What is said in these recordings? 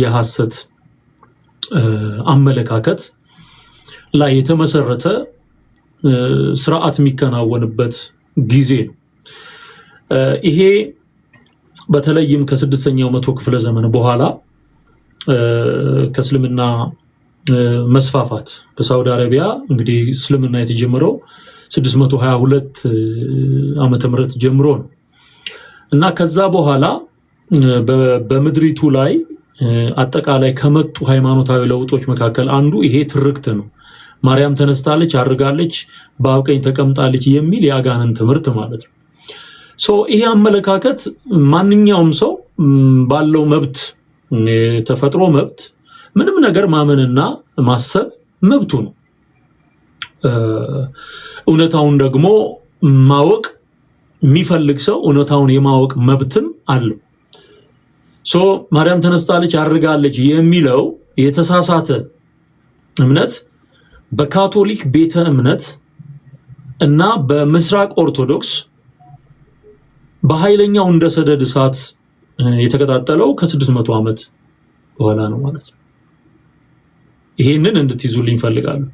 የሐሰት አመለካከት ላይ የተመሰረተ ስርዓት የሚከናወንበት ጊዜ ነው። ይሄ በተለይም ከ6ኛው መቶ ክፍለ ዘመን በኋላ ከእስልምና መስፋፋት በሳውዲ አረቢያ እንግዲህ እስልምና የተጀመረው 622 ዓመተ ምህረት ጀምሮ ነው እና ከዛ በኋላ በምድሪቱ ላይ አጠቃላይ ከመጡ ሃይማኖታዊ ለውጦች መካከል አንዱ ይሄ ትርክት ነው። ማርያም ተነስታለች፣ አርጋለች፣ በአብ ቀኝ ተቀምጣለች የሚል የአጋንንት ትምህርት ማለት ነው። ይሄ አመለካከት ማንኛውም ሰው ባለው መብት ተፈጥሮ መብት ምንም ነገር ማመንና ማሰብ መብቱ ነው። እውነታውን ደግሞ ማወቅ የሚፈልግ ሰው እውነታውን የማወቅ መብትም አለው። ማርያም ተነስታለች አርጋለች የሚለው የተሳሳተ እምነት በካቶሊክ ቤተ እምነት እና በምስራቅ ኦርቶዶክስ በኃይለኛው እንደ ሰደድ እሳት የተቀጣጠለው ከ600 ዓመት በኋላ ነው ማለት ነው። ይሄንን እንድትይዙልኝ ፈልጋለሁ።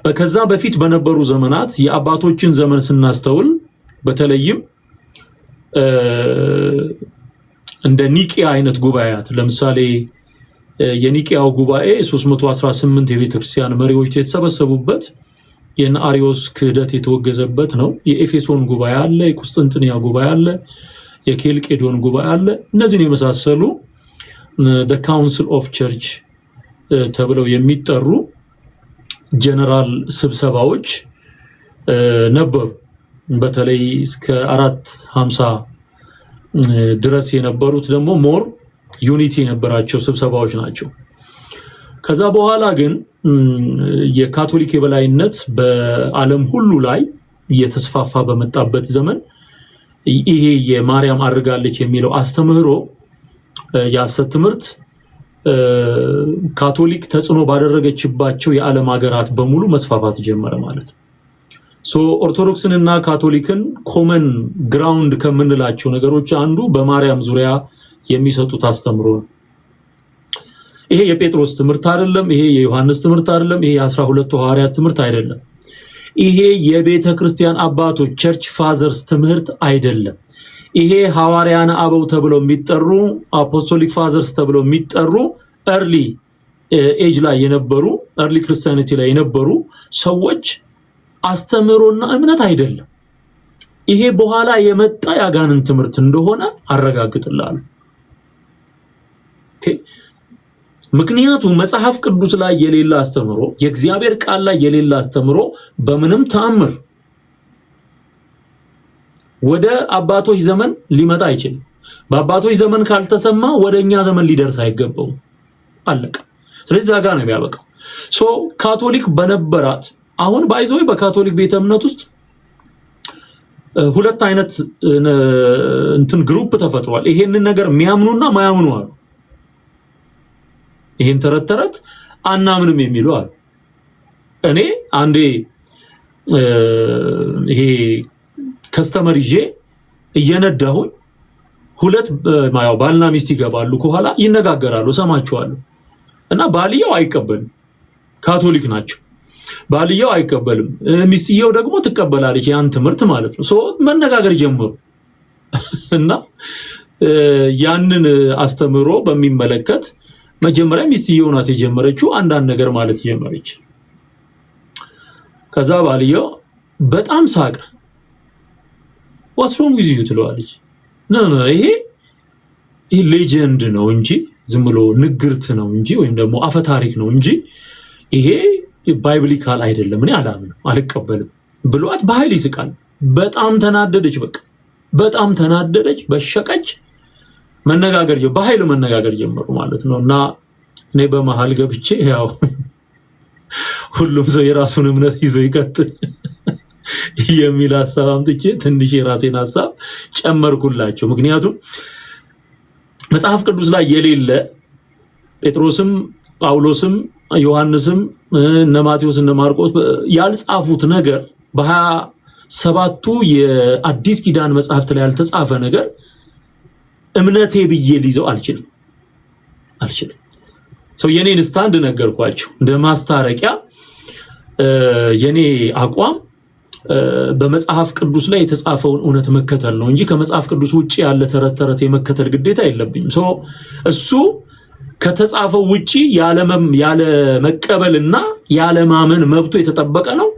በከዛ በፊት በነበሩ ዘመናት የአባቶችን ዘመን ስናስተውል በተለይም እንደ ኒቂያ አይነት ጉባኤያት ለምሳሌ የኒቂያው ጉባኤ 318 የቤተክርስቲያን መሪዎች የተሰበሰቡበት የአሪዮስ ክህደት የተወገዘበት ነው። የኤፌሶን ጉባኤ አለ፣ የቁስጥንጥንያ ጉባኤ አለ፣ የኬልቄዶን ጉባኤ አለ። እነዚህን የመሳሰሉ the council of church ተብለው የሚጠሩ ጀነራል ስብሰባዎች ነበሩ። በተለይ እስከ 450 ድረስ የነበሩት ደግሞ ሞር ዩኒቲ የነበራቸው ስብሰባዎች ናቸው። ከዛ በኋላ ግን የካቶሊክ የበላይነት በዓለም ሁሉ ላይ እየተስፋፋ በመጣበት ዘመን ይሄ የማርያም አርጋለች የሚለው አስተምህሮ የሐሰት ትምህርት ካቶሊክ ተጽዕኖ ባደረገችባቸው የዓለም ሀገራት በሙሉ መስፋፋት ጀመረ ማለት ነው። ኦርቶዶክስንና ካቶሊክን ኮመን ግራውንድ ከምንላቸው ነገሮች አንዱ በማርያም ዙሪያ የሚሰጡት አስተምሮ ነው። ይሄ የጴጥሮስ ትምህርት አይደለም፣ ይሄ የዮሐንስ ትምህርት አይደለም፣ ይሄ የ12ቱ ሐዋርያት ትምህርት አይደለም። ይሄ የቤተ ክርስቲያን አባቶች ቸርች ፋዘርስ ትምህርት አይደለም። ይሄ ሐዋርያነ አበው ተብለው የሚጠሩ አፖስቶሊክ ፋዘርስ ተብለው የሚጠሩ ኤርሊ ኤጅ ላይ የነበሩ ኤርሊ ክርስቲያኒቲ ላይ የነበሩ ሰዎች አስተምሮና እምነት አይደለም። ይሄ በኋላ የመጣ ያጋንንት ትምህርት እንደሆነ አረጋግጥላለሁ። ኦኬ። ምክንያቱም መጽሐፍ ቅዱስ ላይ የሌለ አስተምሮ፣ የእግዚአብሔር ቃል ላይ የሌለ አስተምሮ በምንም ተአምር ወደ አባቶች ዘመን ሊመጣ አይችልም። በአባቶች ዘመን ካልተሰማ ወደኛ ዘመን ሊደርስ አይገባውም። አለቀ። ስለዚህ ዛጋ ነው የሚያበቃው። ካቶሊክ በነበራት አሁን ባይዘው በካቶሊክ ቤተ እምነት ውስጥ ሁለት አይነት እንትን ግሩፕ ተፈጥሯል። ይሄንን ነገር የሚያምኑና ማያምኑ አሉ። ይሄን ተረት አናምንም የሚሉ አሉ። እኔ አንዴ ይሄ ከስተመር ይዤ እየነዳሁኝ ሁለት ባልና ሚስት ይገባሉ፣ ከኋላ ይነጋገራሉ፣ ሰማቸዋለሁ። እና ባልየው አይቀበልም፣ ካቶሊክ ናቸው። ባልየው አይቀበልም፣ ሚስትየው ደግሞ ትቀበላለች፣ ያን ትምህርት ማለት ነው። መነጋገር ጀመሩ እና ያንን አስተምሮ በሚመለከት መጀመሪያ ሚስትየው ናት የጀመረችው አንዳንድ ነገር ማለት ጀመረች። ከዛ ባልየው በጣም ሳቀ። what's wrong with you ትለዋለች። ይሄ ሌጀንድ ነው እንጂ ዝም ብሎ ንግርት ነው እንጂ ወይም ደግሞ አፈታሪክ ነው እንጂ ይሄ ባይብሊካል አይደለም፣ እኔ አላምንም፣ አልቀበልም ብሏት በኃይል ይስቃል። በጣም ተናደደች፣ በቃ በጣም ተናደደች፣ በሸቀች። በኃይል መነጋገር ጀመሩ ማለት ነው። እና እኔ በመሃል ገብቼ ያው ሁሉም ሰው የራሱን እምነት ይዞ ይቀጥል የሚል ሐሳብ አምጥቼ ትንሽ የራሴን ሐሳብ ጨመርኩላቸው። ምክንያቱም መጽሐፍ ቅዱስ ላይ የሌለ ጴጥሮስም ጳውሎስም ዮሐንስም እነ ማቴዎስ እነ ማርቆስ ያልጻፉት ነገር በ27ቱ የአዲስ ኪዳን መጽሐፍት ላይ ያልተጻፈ ነገር እምነቴ ብዬ ሊይዘው አልችልም። አልችልም። የኔን ስታንድ ነገርኳቸው። እንደ ማስታረቂያ የኔ አቋም በመጽሐፍ ቅዱስ ላይ የተጻፈውን እውነት መከተል ነው እንጂ ከመጽሐፍ ቅዱስ ውጪ ያለ ተረት ተረት የመከተል ግዴታ የለብኝም። እሱ ከተጻፈው ውጪ ያለ መቀበልና ያለ ማመን መብቱ የተጠበቀ ነው።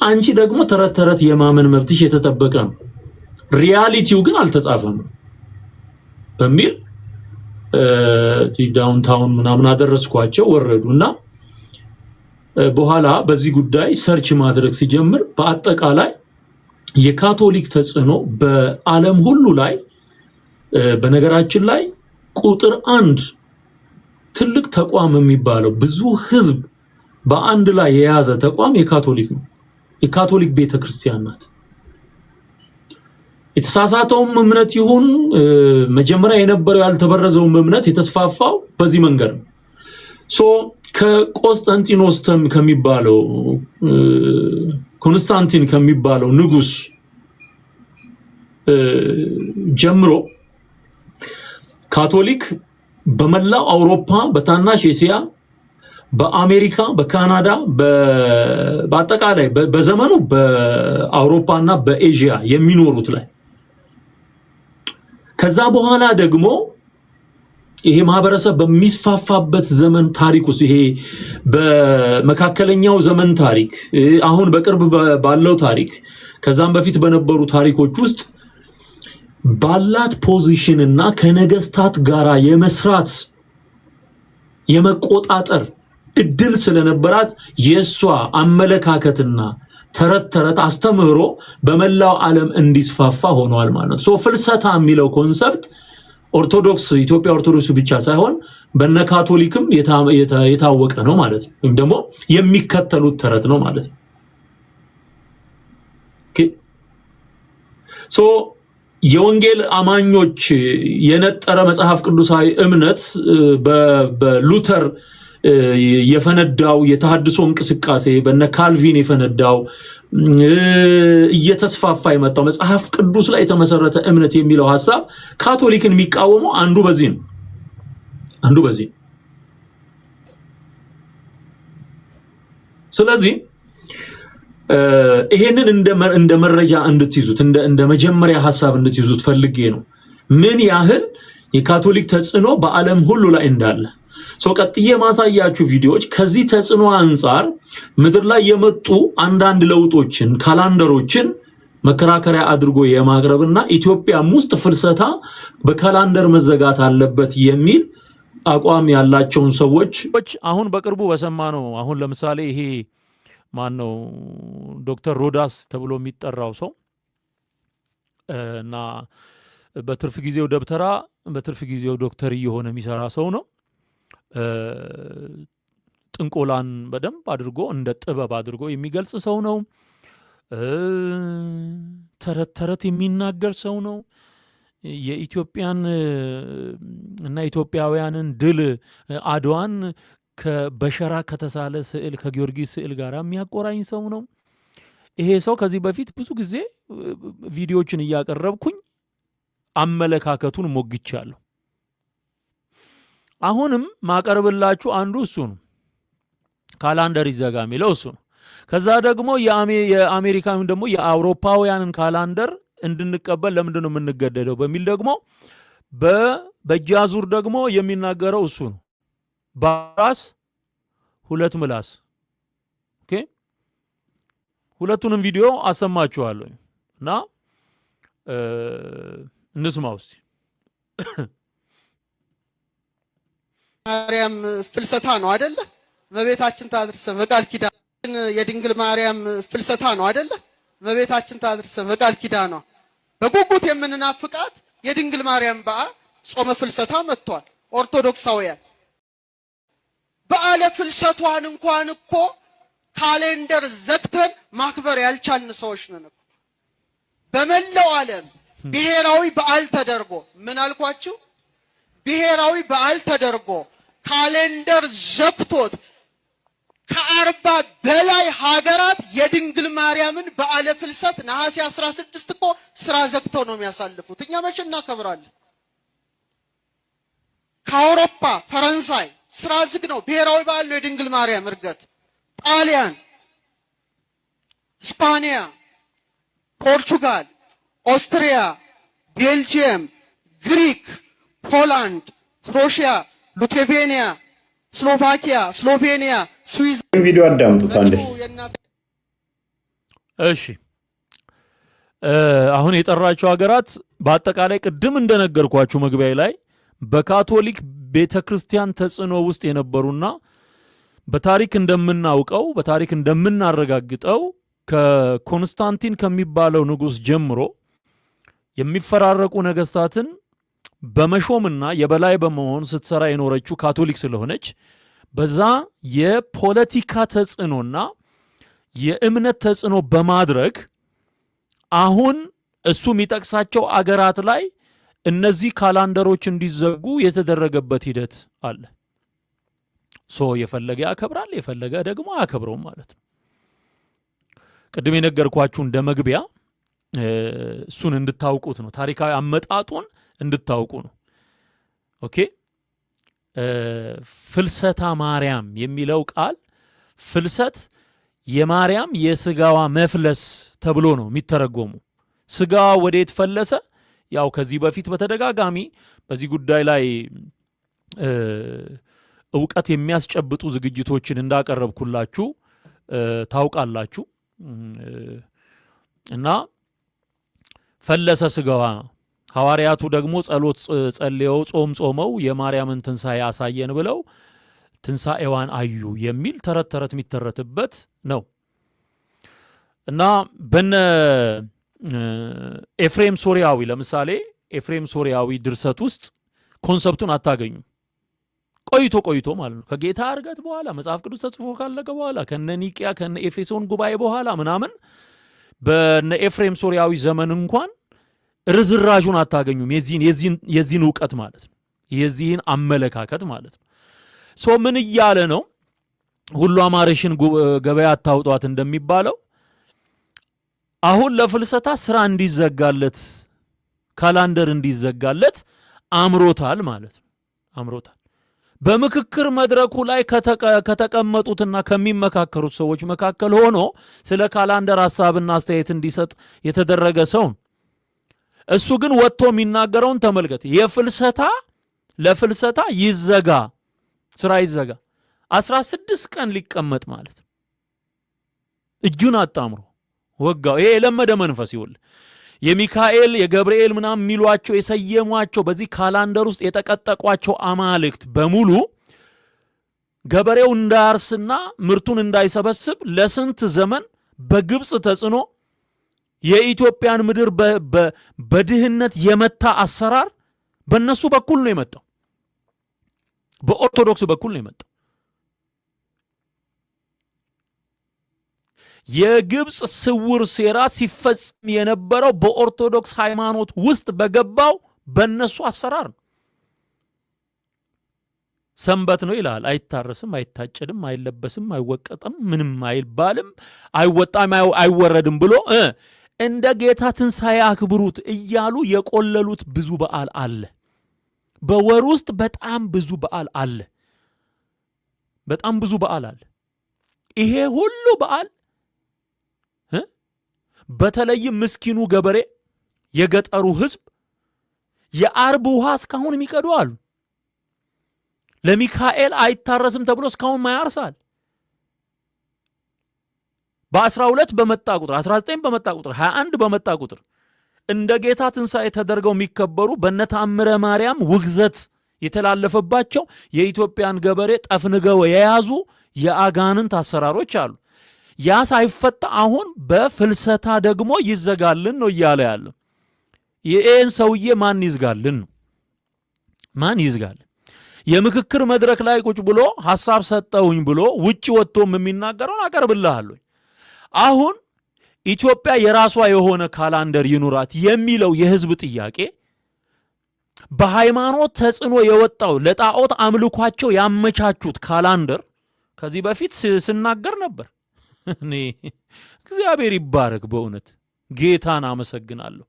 አንቺ ደግሞ ተረት ተረት የማመን መብትሽ የተጠበቀ ነው። ሪያሊቲው ግን አልተጻፈም በሚል ዳውንታውን ምናምን አደረስኳቸው። ወረዱና በኋላ በዚህ ጉዳይ ሰርች ማድረግ ሲጀምር በአጠቃላይ የካቶሊክ ተጽዕኖ በዓለም ሁሉ ላይ በነገራችን ላይ ቁጥር 1 ትልቅ ተቋም የሚባለው ብዙ ህዝብ በአንድ ላይ የያዘ ተቋም የካቶሊክ ነው። የካቶሊክ ቤተክርስቲያን ናት። የተሳሳተውም እምነት ይሁን መጀመሪያ የነበረው ያልተበረዘው እምነት የተስፋፋው በዚህ መንገድ ነው። ከቆስጠንጢኖስ ከሚባለው ኮንስታንቲን ከሚባለው ንጉስ ጀምሮ ካቶሊክ በመላው አውሮፓ፣ በታናሽ ኤሲያ፣ በአሜሪካ፣ በካናዳ፣ በአጠቃላይ በዘመኑ በአውሮፓና በኤዥያ የሚኖሩት ላይ ከዛ በኋላ ደግሞ ይሄ ማህበረሰብ በሚስፋፋበት ዘመን ታሪክ ውስጥ ይሄ በመካከለኛው ዘመን ታሪክ አሁን በቅርብ ባለው ታሪክ ከዛም በፊት በነበሩ ታሪኮች ውስጥ ባላት ፖዚሽን እና ከነገስታት ጋራ የመስራት የመቆጣጠር እድል ስለነበራት የሷ አመለካከትና ተረት አስተምህሮ በመላው ዓለም እንዲስፋፋ ሆኗል ማለት ነው። ፍልሰታ የሚለው ኮንሰፕት ኦርቶዶክስ ኢትዮጵያ ኦርቶዶክስ ብቻ ሳይሆን በነ ካቶሊክም የታወቀ ነው ማለት ነው። ወይም ደግሞ የሚከተሉት ተረት ነው ማለት ነው። የወንጌል አማኞች የነጠረ መጽሐፍ ቅዱሳዊ እምነት በሉተር የፈነዳው የተሐድሶ እንቅስቃሴ በነ ካልቪን የፈነዳው እየተስፋፋ የመጣው መጽሐፍ ቅዱስ ላይ የተመሰረተ እምነት የሚለው ሐሳብ ካቶሊክን የሚቃወመው አንዱ በዚህ ነው። ስለዚህ ይሄንን እንደ መረጃ እንድትይዙት እንደ መጀመሪያ ሐሳብ እንድትይዙት ፈልጌ ነው ምን ያህል የካቶሊክ ተጽዕኖ በዓለም ሁሉ ላይ እንዳለ። ቀጥዬ ማሳያችሁ ቪዲዮዎች ከዚህ ተጽዕኖ አንፃር ምድር ላይ የመጡ አንዳንድ ለውጦችን ካላንደሮችን መከራከሪያ አድርጎ የማቅረብና ኢትዮጵያም ውስጥ ፍልሰታ በካላንደር መዘጋት አለበት የሚል አቋም ያላቸውን ሰዎች አሁን በቅርቡ በሰማነው አሁን ለምሳሌ ይሄ ማነው ዶክተር ሮዳስ ተብሎ የሚጠራው ሰው እና በትርፍ ጊዜው ደብተራ በትርፍ ጊዜው ዶክተር እየሆነ የሚሰራ ሰው ነው። ጥንቆላን በደንብ አድርጎ እንደ ጥበብ አድርጎ የሚገልጽ ሰው ነው። ተረት የሚናገር ሰው ነው። የኢትዮጵያን እና ኢትዮጵያውያንን ድል አድዋን በሸራ ከተሳለ ስዕል ከጊዮርጊስ ስዕል ጋር የሚያቆራኝ ሰው ነው። ይሄ ሰው ከዚህ በፊት ብዙ ጊዜ ቪዲዮዎችን እያቀረብኩኝ አመለካከቱን ሞግቻለሁ። አሁንም ማቀርብላችሁ አንዱ እሱ ነው። ካላንደር ይዘጋ የሚለው እሱ ነው። ከዛ ደግሞ የአሜሪካን ደግሞ የአውሮፓውያንን ካላንደር እንድንቀበል ለምንድን ነው የምንገደደው በሚል ደግሞ በእጃዙር ደግሞ የሚናገረው እሱ ነው። ባራስ ሁለት ምላስ። ኦኬ ሁለቱንም ቪዲዮ አሰማችኋለሁ እና እንስማው እስቲ። ማርያም ፍልሰታ ነው አይደለ? እመቤታችን ታድርሰ በቃል ኪዳን የድንግል ማርያም ፍልሰታ ነው አይደለ? እመቤታችን ታድርሰ በቃል ኪዳኗ በጉጉት የምንናፍቃት የድንግል ማርያም በዓል ጾመ ፍልሰታ መጥቷል። ኦርቶዶክሳውያን በዓለ ፍልሰቷን እንኳን እኮ ካሌንደር ዘግተን ማክበር ያልቻልን ሰዎች ነን እኮ። በመላው ዓለም ብሔራዊ በዓል ተደርጎ ምን አልኳችሁ? ብሔራዊ በዓል ተደርጎ ካሌንደር ዘግቶት ከ40 በላይ ሀገራት የድንግል ማርያምን በዓለ ፍልሰት ነሐሴ 16 እኮ ስራ ዘግተው ነው የሚያሳልፉት። እኛ መቼ እናከብራለን? ከአውሮፓ ፈረንሳይ ስራ ዝግ ነው። ብሔራዊ በዓል ነው የድንግል ማርያም እርገት። ጣሊያን፣ ስፓኒያ፣ ፖርቹጋል፣ ኦስትሪያ፣ ቤልጂየም፣ ግሪክ፣ ፖላንድ፣ ክሮሺያ፣ ሉቴቬኒያ፣ ስሎቫኪያ፣ ስሎቬኒያ፣ ስዊዝ ቪዲዮ አዳምጡት አንዴ። እሺ አሁን የጠራቸው ሀገራት በአጠቃላይ ቅድም እንደነገርኳችሁ መግቢያ ላይ በካቶሊክ ቤተክርስቲያን ተጽዕኖ ውስጥ የነበሩና በታሪክ እንደምናውቀው በታሪክ እንደምናረጋግጠው ከኮንስታንቲን ከሚባለው ንጉስ ጀምሮ የሚፈራረቁ ነገስታትን በመሾምና የበላይ በመሆን ስትሰራ የኖረችው ካቶሊክ ስለሆነች በዛ የፖለቲካ ተጽዕኖና የእምነት ተጽዕኖ በማድረግ አሁን እሱ የሚጠቅሳቸው አገራት ላይ እነዚህ ካላንደሮች እንዲዘጉ የተደረገበት ሂደት አለ። የፈለገ ያከብራል፣ የፈለገ ደግሞ አያከብረውም ማለት ነው። ቅድም የነገርኳችሁ እንደ መግቢያ እሱን እንድታውቁት ነው። ታሪካዊ አመጣጡን እንድታውቁ ነው። ኦኬ። ፍልሰታ ማርያም የሚለው ቃል ፍልሰት የማርያም የስጋዋ መፍለስ ተብሎ ነው የሚተረጎሙ። ስጋዋ ወዴት ፈለሰ? ያው ከዚህ በፊት በተደጋጋሚ በዚህ ጉዳይ ላይ ዕውቀት የሚያስጨብጡ ዝግጅቶችን እንዳቀረብኩላችሁ ታውቃላችሁ። እና ፈለሰ ስጋዋ፣ ሐዋርያቱ ደግሞ ጸሎት ጸልየው ጾም ጾመው የማርያምን ትንሣኤ አሳየን ብለው ትንሣኤዋን አዩ የሚል ተረት ተረት የሚተረትበት ነው። እና በነ ኤፍሬም ሶሪያዊ ለምሳሌ ኤፍሬም ሶሪያዊ ድርሰት ውስጥ ኮንሰፕቱን አታገኙም። ቆይቶ ማለት ነው ከጌታ እርገት በኋላ መጽሐፍ ቅዱስ ተጽፎ ካለቀ በኋላ ከነ ኒቂያ ከነ ኤፌሶን ጉባኤ በኋላ ምናምን በነ ኤፍሬም ሶሪያዊ ዘመን እንኳን ርዝራዡን አታገኙም። የዚህን ዕውቀት ማለት ነው፣ የዚህን አመለካከት ማለት ነው። ምን እያለ ነው? ሁሉ አማረሽን ገበያ አታውጧት እንደሚባለው አሁን ለፍልሰታ ስራ እንዲዘጋለት ካላንደር እንዲዘጋለት አምሮታል ማለት ነው። አምሮታል። በምክክር መድረኩ ላይ ከተቀመጡትና ከሚመካከሩት ሰዎች መካከል ሆኖ ስለ ካላንደር ሐሳብና አስተያየት እንዲሰጥ የተደረገ ሰው እሱ ግን ወጥቶ የሚናገረውን ተመልከት። ለፍልሰታ ይዘጋ፣ ስራ ይዘጋ። 16 ቀን ሊቀመጥ ማለት እጁን አጣምሮ ወጋው። ይሄ የለመደ መንፈስ ይውል የሚካኤል የገብርኤል ምናምን የሚሏቸው የሰየሟቸው በዚህ ካላንደር ውስጥ የጠቀጠቋቸው አማልክት በሙሉ ገበሬው እንዳያርስና ምርቱን እንዳይሰበስብ ለስንት ዘመን በግብፅ ተጽዕኖ የኢትዮጵያን ምድር በድህነት የመታ አሰራር በእነሱ በኩል ነው የመጣው። በኦርቶዶክስ በኩል ነው የመጣው። የግብፅ ስውር ሴራ ሲፈጽም የነበረው በኦርቶዶክስ ሃይማኖት ውስጥ በገባው በእነሱ አሰራር ነው። ሰንበት ነው ይላል። አይታረስም፣ አይታጨድም፣ አይለበስም፣ አይወቀጥም፣ ምንም አይባልም፣ አይወጣም፣ አይወረድም ብሎ እንደ ጌታ ትንሣኤ አክብሩት እያሉ የቆለሉት ብዙ በዓል አለ። በወር ውስጥ በጣም ብዙ በዓል አለ። በጣም ብዙ በዓል አለ። ይሄ ሁሉ በዓል በተለይም ምስኪኑ ገበሬ የገጠሩ ህዝብ የአርብ ውሃ እስካሁን የሚቀዱ አሉ። ለሚካኤል አይታረስም ተብሎ እስካሁን ማያርሳል። በ12 በመጣ ቁጥር 19 በመጣ ቁጥር 21 በመጣ ቁጥር እንደ ጌታ ትንሣኤ ተደርገው የሚከበሩ በነታምረ ማርያም ውግዘት የተላለፈባቸው የኢትዮጵያን ገበሬ ጠፍንገው የያዙ የአጋንንት አሰራሮች አሉ። ያ ሳይፈታ አሁን በፍልሰታ ደግሞ ይዘጋልን ነው እያለ ያለው። ይህን ሰውዬ ማን ይዝጋልን ነው? ማን ይዝጋልን? የምክክር መድረክ ላይ ቁጭ ብሎ ሐሳብ ሰጠውኝ ብሎ ውጭ ወጥቶም የሚናገረውን አቀርብልሃለሁ። አሁን ኢትዮጵያ የራሷ የሆነ ካላንደር ይኑራት የሚለው የህዝብ ጥያቄ በሃይማኖት ተጽዕኖ የወጣው ለጣዖት አምልኳቸው ያመቻቹት ካላንደር ከዚህ በፊት ስናገር ነበር። እኔ እግዚአብሔር ይባረክ፣ በእውነት ጌታን አመሰግናለሁ።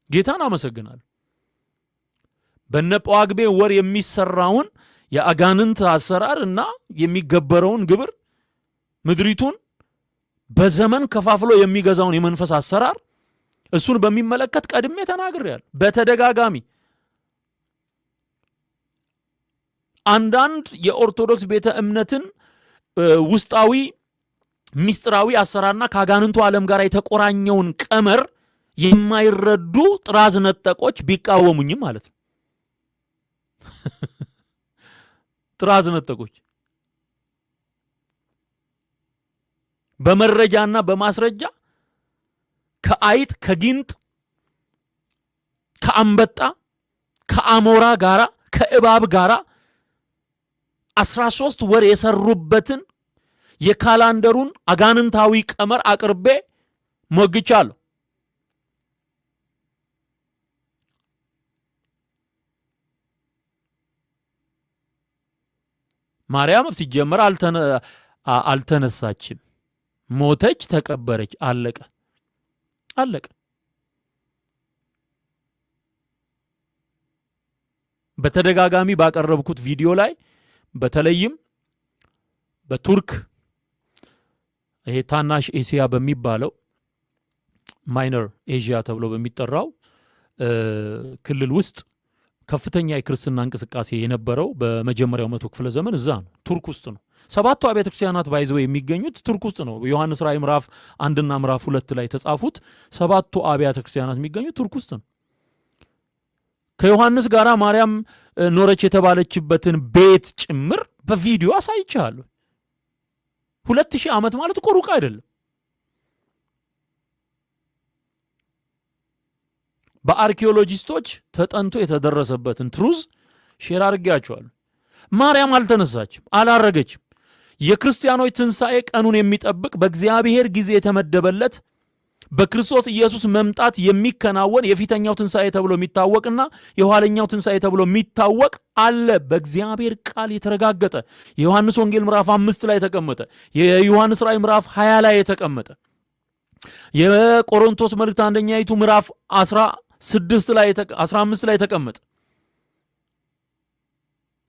ጌታን አመሰግናለሁ። በነ ጳጉሜ ወር የሚሰራውን የአጋንንት አሰራር እና የሚገበረውን ግብር ምድሪቱን በዘመን ከፋፍሎ የሚገዛውን የመንፈስ አሰራር እሱን በሚመለከት ቀድሜ ተናግሬያለሁ በተደጋጋሚ። አንዳንድ የኦርቶዶክስ ቤተ እምነትን ውስጣዊ ሚስጥራዊ አሰራርና ከአጋንንቱ ዓለም ጋር የተቆራኘውን ቀመር የማይረዱ ጥራዝ ነጠቆች ቢቃወሙኝም ማለት ነው። ጥራዝ ነጠቆች በመረጃና በማስረጃ ከአይጥ ከጊንጥ ከአንበጣ ከአሞራ ጋራ ከእባብ ጋራ 13 ወር የሰሩበትን የካላንደሩን አጋንንታዊ ቀመር አቅርቤ ሞግቻለሁ። ማርያም ሲጀመር አልተነሳችም፣ ሞተች፣ ተቀበረች፣ አለቀ። በተደጋጋሚ ባቀረብኩት ቪዲዮ ላይ በተለይም በቱርክ ይሄ ታናሽ ኤሲያ በሚባለው ማይነር ኤዥያ ተብሎ በሚጠራው ክልል ውስጥ ከፍተኛ የክርስትና እንቅስቃሴ የነበረው በመጀመሪያው መቶ ክፍለ ዘመን እዛ ነው፣ ቱርክ ውስጥ ነው። 7ቱ አብያተ ክርስቲያናት ባይዘው የሚገኙት ቱርክ ውስጥ ነው። ዮሐንስ ራእይ ምዕራፍ 1 እና ምዕራፍ 2 ላይ ተጻፉት 7ቱ አብያተ ክርስቲያናት የሚገኙት ቱርክ ውስጥ ነው። ከዮሐንስ ጋራ ማርያም ኖረች የተባለችበትን ቤት ጭምር በቪዲዮ አሳይቻለሁ። 2000 ዓመት ማለት እኮ ሩቅ አይደለም። በአርኪኦሎጂስቶች ተጠንቶ የተደረሰበትን ትሩዝ ሼር አድርጌያቸዋለሁ። ማርያም አልተነሳችም፣ አላረገችም። የክርስቲያኖች ትንሣኤ ቀኑን የሚጠብቅ በእግዚአብሔር ጊዜ የተመደበለት በክርስቶስ ኢየሱስ መምጣት የሚከናወን የፊተኛው ትንሣኤ ተብሎ የሚታወቅና የኋለኛው ትንሣኤ ተብሎ የሚታወቅ አለ። በእግዚአብሔር ቃል የተረጋገጠ የዮሐንስ ወንጌል ምዕራፍ 5 ላይ የተቀመጠ፣ የዮሐንስ ራእይ ምዕራፍ 20 ላይ የተቀመጠ፣ የቆሮንቶስ መልእክት አንደኛይቱ ምዕራፍ 16 ላይ 15 ላይ የተቀመጠ፣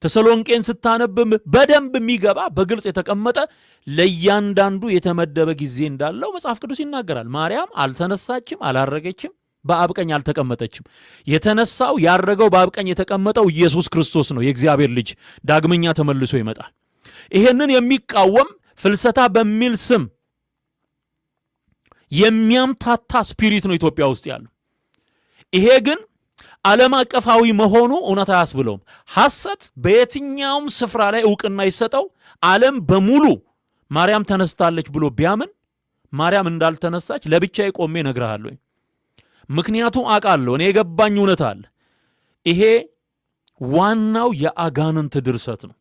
ተሰሎንቄን ስታነብም በደንብ የሚገባ በግልጽ የተቀመጠ ለእያንዳንዱ የተመደበ ጊዜ እንዳለው መጽሐፍ ቅዱስ ይናገራል። ማርያም አልተነሳችም፣ አላረገችም፣ በአብ ቀኝ አልተቀመጠችም። የተነሳው ያረገው በአብ ቀኝ የተቀመጠው ኢየሱስ ክርስቶስ ነው፣ የእግዚአብሔር ልጅ ዳግመኛ ተመልሶ ይመጣል። ይሄንን የሚቃወም ፍልሰታ በሚል ስም የሚያምታታ ስፒሪት ነው ኢትዮጵያ ውስጥ ያለው። ይሄ ግን ዓለም አቀፋዊ መሆኑ እውነት አያስብለውም። ሐሰት በየትኛውም ስፍራ ላይ ዕውቅና ይሰጠው። ዓለም በሙሉ ማርያም ተነስታለች ብሎ ቢያምን ማርያም እንዳልተነሳች ለብቻዬ ቆሜ እነግርሃለሁ። ምክንያቱም አውቃለሁ፣ እኔ የገባኝ እውነት አለ። ይሄ ዋናው የአጋንንት ድርሰት ነው።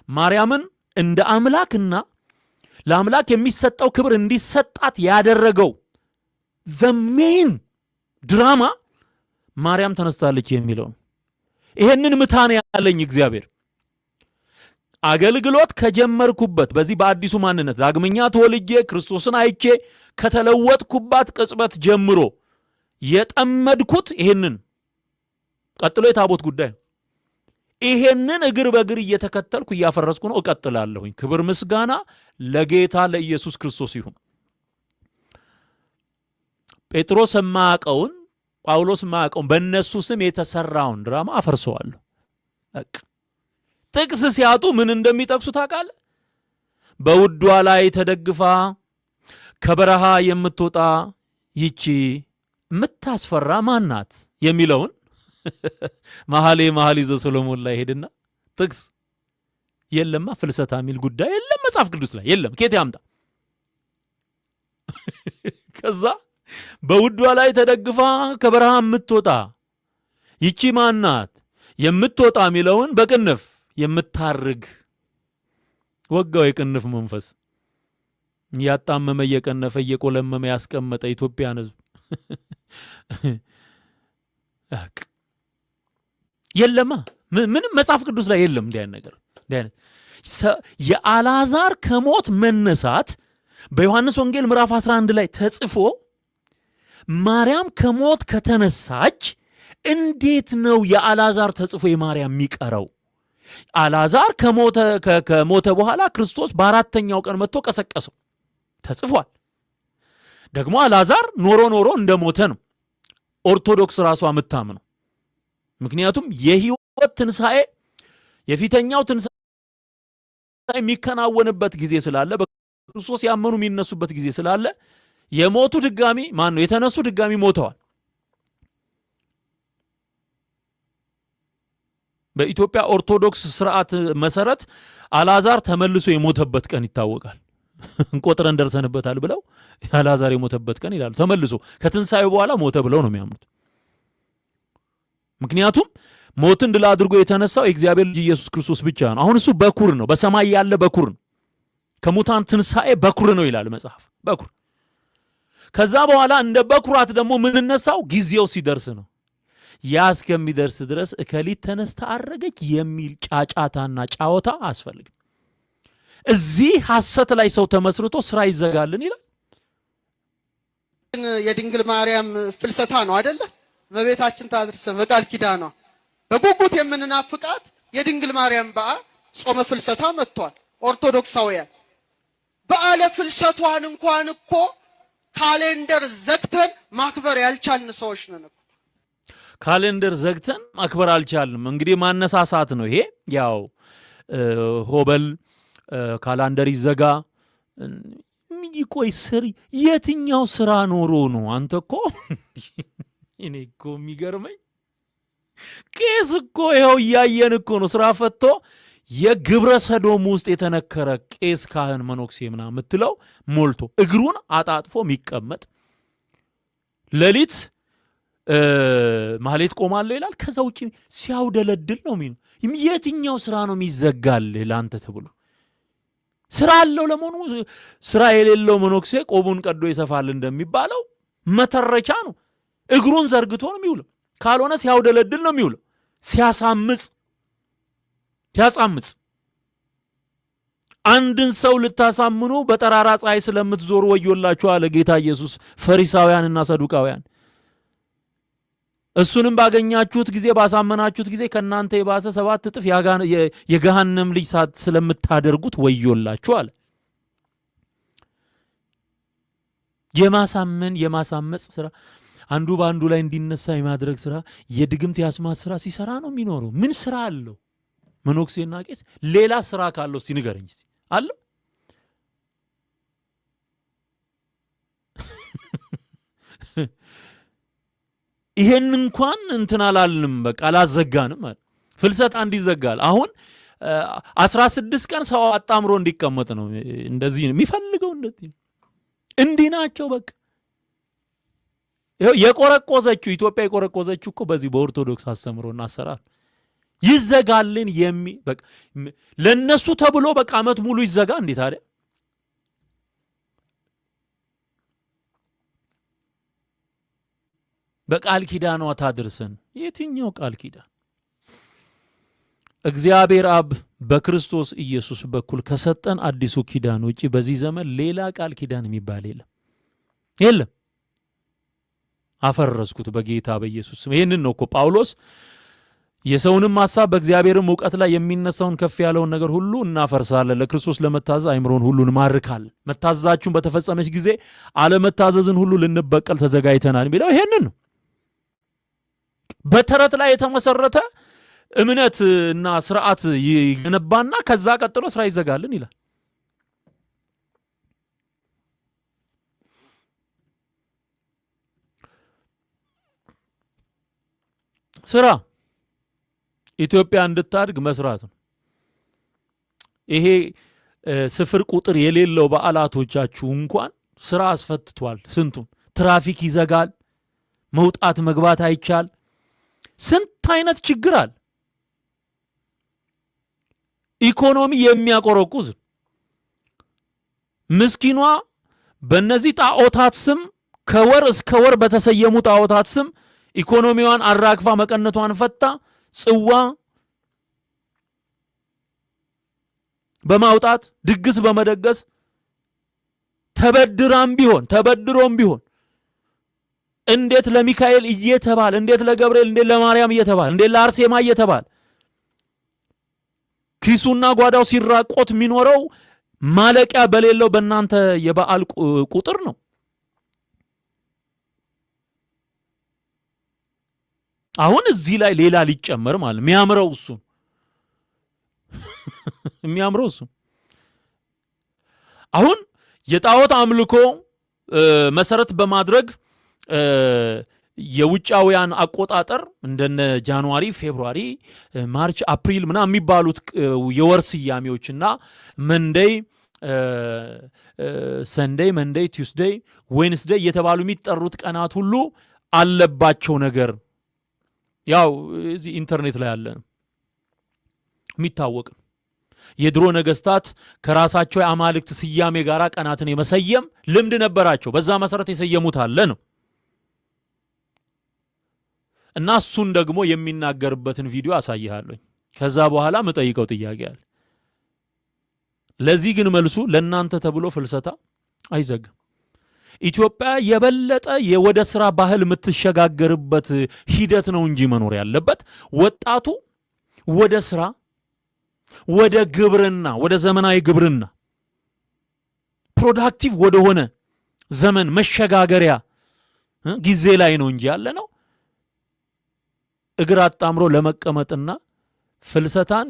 ማርያምን እንደ አምላክና ለአምላክ የሚሰጠው ክብር እንዲሰጣት ያደረገው the main ድራማ ማርያም ተነስታለች የሚለው ነው። ይሄንን ምታን ያለኝ እግዚአብሔር አገልግሎት ከጀመርኩበት በዚህ በአዲሱ ማንነት ዳግመኛ ተወልጄ ክርስቶስን አይቼ ከተለወጥኩባት ቅጽበት ጀምሮ የጠመድኩት ይሄንን ቀጥሎ የታቦት ጉዳይ ይሄንን እግር በእግር እየተከተልኩ እያፈረስኩ ነው፣ እቀጥላለሁኝ። ክብር ምስጋና ለጌታ ለኢየሱስ ክርስቶስ ይሁን። ጴጥሮስ የማያውቀውን ጳውሎስ የማያውቀውን በእነሱ ስም የተሰራውን ድራማ አፈርሰዋለሁ። ጥቅስ ሲያጡ ምን እንደሚጠቅሱ ታውቃለህ? በውዷ ላይ ተደግፋ ከበረሃ የምትወጣ ይቺ የምታስፈራ ማናት የሚለውን መኃልየ ዘሰሎሞን ላይ ሄድና ጥቅስ የለማ ፍልሰታ የሚል ጉዳይ የለም መጽሐፍ ቅዱስ ላይ የለም። ከየት ያምጣ? ከዛ በውዷ ላይ ተደግፋ ከበረሃ የምትወጣ ይቺ ማናት የምትወጣ የሚለውን በቅንፍ የምታርግ ወጋው። የቅንፍ መንፈስ ያጣመመ እየቀነፈ እየቆለመመ ያስቀመጠ ኢትዮጵያን ሕዝብ የለማ ምንም መጽሐፍ ቅዱስ ላይ የለም። እንዲህ አይነት ነገር የአልዓዛር ከሞት መነሳት በዮሐንስ ወንጌል ምዕራፍ 11 ላይ ተጽፎ ማርያም ከሞት ከተነሳች እንዴት ነው የአልዓዛር ተጽፎ የማርያም የሚቀረው? አልዓዛር ከሞተ በኋላ ክርስቶስ በአራተኛው ቀን መጥቶ ቀሰቀሰው ተጽፏል። ደግሞ አልዓዛር ኖሮ እንደሞተ ነው ኦርቶዶክስ ራሷ የምታምነው። ምክንያቱም የሕይወት ትንሣኤ የፊተኛው ትንሣኤ የሚከናወንበት ጊዜ ስላለ፣ በክርስቶስ ያመኑ የሚነሱበት ጊዜ ስላለ የሞቱ ድጋሚ የተነሱ ድጋሚ ሞተዋል። በኢትዮጵያ ኦርቶዶክስ ስርዓት መሰረት አልዓዛር ተመልሶ የሞተበት ቀን ይታወቃል። እንቆጥረን ደርሰንበታል ብለው አልዓዛር የሞተበት ቀን ይላሉ። ተመልሶ ከትንሣኤው በኋላ ሞተ ብለው ነው የሚያምኑት። ምክንያቱም ሞትን ድል አድርጎ የተነሳው የእግዚአብሔር ልጅ ኢየሱስ ክርስቶስ ብቻ ነው። አሁን እሱ በኩር ነው፣ በሰማይ ያለ በኩር ነው። ከሙታን ትንሣኤ በኩር ነው ይላል መጽሐፍ። በኩር ከዛ በኋላ እንደ በኩራት ደግሞ ምንነሳው ጊዜው ሲደርስ ነው። ያ እስከሚደርስ ድረስ እከሊት ተነስታ አረገች የሚል ጫጫታና ጫወታ አያስፈልግም። እዚህ ሐሰት ላይ ሰው ተመስርቶ ስራ ይዘጋልን ይላል። የድንግል ማርያም ፍልሰታ ነው አይደለ? እመቤታችን ታድርሰ በቃል ኪዳኗ በጉጉት የምንናፍቃት የድንግል ማርያም በዓል ጾመ ፍልሰታ መጥቷል። ኦርቶዶክሳውያን በዓለ ፍልሰቷን እንኳን እኮ ካሌንደር ዘግተን ማክበር ያልቻልን ሰዎች ነን እኮ። ካሌንደር ዘግተን ማክበር አልቻልንም። እንግዲህ ማነሳሳት ነው ይሄ። ያው ሆበል ካላንደር ይዘጋ ቆይ የትኛው ስራ ኖሮ ነው? አንተ እኮ እኔ እኮ የሚገርመኝ ቄስ እኮ ይኸው እያየን እኮ ነው ስራ ፈቶ የግብረ ሰዶም ውስጥ የተነከረ ቄስ ካህን መኖክሴ ምናምን የምትለው ሞልቶ እግሩን አጣጥፎ የሚቀመጥ ሌሊት ማህሌት ቆማለሁ ይላል። ከዛ ውጪ ሲያውደለድል ነው የሚለው። የትኛው ስራ ነው የሚዘጋል ለአንተ ተብሎ? ስራ አለው ለመሆኑ? ስራ የሌለው መኖክሴ ቆቡን ቀዶ ይሰፋል እንደሚባለው መተረቻ ነው። እግሩን ዘርግቶ ነው የሚውለው። ካልሆነ ሲያውደለድል ነው የሚውለው። ሲያሳምጽ አንድን ሰው ልታሳምኑ በጠራራ ፀሐይ ስለምትዞሩ ወዮላችሁ አለ ጌታ ኢየሱስ ፈሪሳውያንና ሰዱቃውያን። እሱንም ባገኛችሁት ጊዜ ባሳመናችሁት ጊዜ ከእናንተ የባሰ 7 እጥፍ የገሃነም ልጅ ስለምታደርጉት ወዮላችሁ አለ። የማሳመጽ ስራ፣ አንዱ በአንዱ ላይ እንዲነሳ የማድረግ ስራ፣ የድግምት ያስማት ስራ ሲሰራ ነው የሚኖረው። ምን ስራ አለው መኖክሴና ቄስ? ሌላ ስራ ካለው እስቲ ንገረኝ እስቲ አለው? ይሄን እንኳን እንትን አላልንም፣ በቃ አላዘጋንም ማለት ፍልሰት አንድ ይዘጋል። አሁን 16 ቀን ሰው አጣምሮ እንዲቀመጥ ነው። እንደዚህ ነው የሚፈልገው። እንዲህ ናቸው በቃ። ይሄው የቆረቆዘችው ኢትዮጵያ የቆረቆዘችው እኮ በዚህ በኦርቶዶክስ አስተምሮና አሰራር ይዘጋልን በቃ ለነሱ ተብሎ በቃ ዓመት ሙሉ ይዘጋ እንዴ ታዲያ? በቃል ኪዳኗ ታድርሰን። የትኛው ቃል ኪዳን? እግዚአብሔር አብ በክርስቶስ ኢየሱስ በኩል ከሰጠን አዲሱ ኪዳን ውጪ በዚህ ዘመን ሌላ ቃል ኪዳን የሚባል የለም። አፈረስኩት በጌታ በኢየሱስ ስም። ይህንን ነው እኮ ጳውሎስ የሰውንም ሐሳብ በእግዚአብሔርም እውቀት ላይ የሚነሳውን ከፍ ያለውን ነገር ሁሉ እናፈርሳለን፣ ለክርስቶስ ለመታዘዝ አይምሮን ሁሉ እንማርካለን፣ መታዘዛችሁን በተፈጸመች ጊዜ አለመታዘዝን ሁሉ ልንበቀል ተዘጋጅተናል የሚለው ይሄንን ነው። በተረት ላይ የተመሰረተ እምነት እና ስርዓት ይገነባና ከዛ ቀጥሎ ስራ ይዘጋልን ይላል። ስራ ኢትዮጵያ እንድታድግ መስራት ነው። ይሄ ስፍር ቁጥር የሌለው በዓላቶቻችሁ እንኳን ስራ አስፈትቷል። ስንቱን ትራፊክ ይዘጋል፣ መውጣት መግባት አይቻል። ስንት አይነት ችግር አለ። ኢኮኖሚ የሚያቆረቁዝ ምስኪኗ በእነዚህ ጣዖታት ስም ከወር እስከ ወር በተሰየሙ ጣዖታት ስም ኢኮኖሚዋን አራግፋ መቀነቷን ፈታ ጽዋ በማውጣት ድግስ በመደገስ ተበድሮም ቢሆን እንዴት ለሚካኤል እየተባለ እንዴት ለገብርኤል እንዴት ለማርያም እየተባለ እንዴት ለአርሴማ እየተባለ ኪሱና ጓዳው ሲራቆት የሚኖረው ማለቂያ በሌለው በእናንተ የበዓል ቁጥር ነው። አሁን እዚህ ላይ ሌላ ሊጨመር ማለት የሚያምረው እሱ የሚያምረው እሱ አሁን የጣዖት አምልኮ መሰረት በማድረግ የውጫውያን አቆጣጠር እንደነ ጃንዋሪ፣ ፌብሩዋሪ፣ ማርች፣ አፕሪል ምናምን የሚባሉት የወር ስያሜዎችና መንዴይ፣ ሰንዴይ፣ መንዴይ፣ ቲውስዴይ፣ ዌንስዴይ እየተባሉ የሚጠሩት ቀናት ሁሉ አለባቸው ነገር ያው እዚህ ኢንተርኔት ላይ ያለ የሚታወቅ የድሮ ነገስታት ከራሳቸው የአማልክት ስያሜ ጋር ቀናትን የመሰየም ልምድ ነበራቸው። በዛ መሰረት የሰየሙት አለ ነው እና እሱን ደግሞ የሚናገርበትን ቪዲዮ አሳይሃለሁ። ከዛ በኋላ መጠይቀው ጥያቄ አለ። ለዚህ ግን መልሱ ለእናንተ ተብሎ ፍልሰታ አይዘግም። ኢትዮጵያ የበለጠ የወደ ስራ ባህል የምትሸጋገርበት ሂደት ነው እንጂ መኖር ያለበት ወጣቱ ወደ ስራ፣ ወደ ግብርና፣ ወደ ዘመናዊ ግብርና ፕሮዳክቲቭ ወደ ሆነ ዘመን መሸጋገሪያ ጊዜ ላይ ነው እንጂ ያለ ነው እግር አጣምሮ ለመቀመጥና ፍልሰታን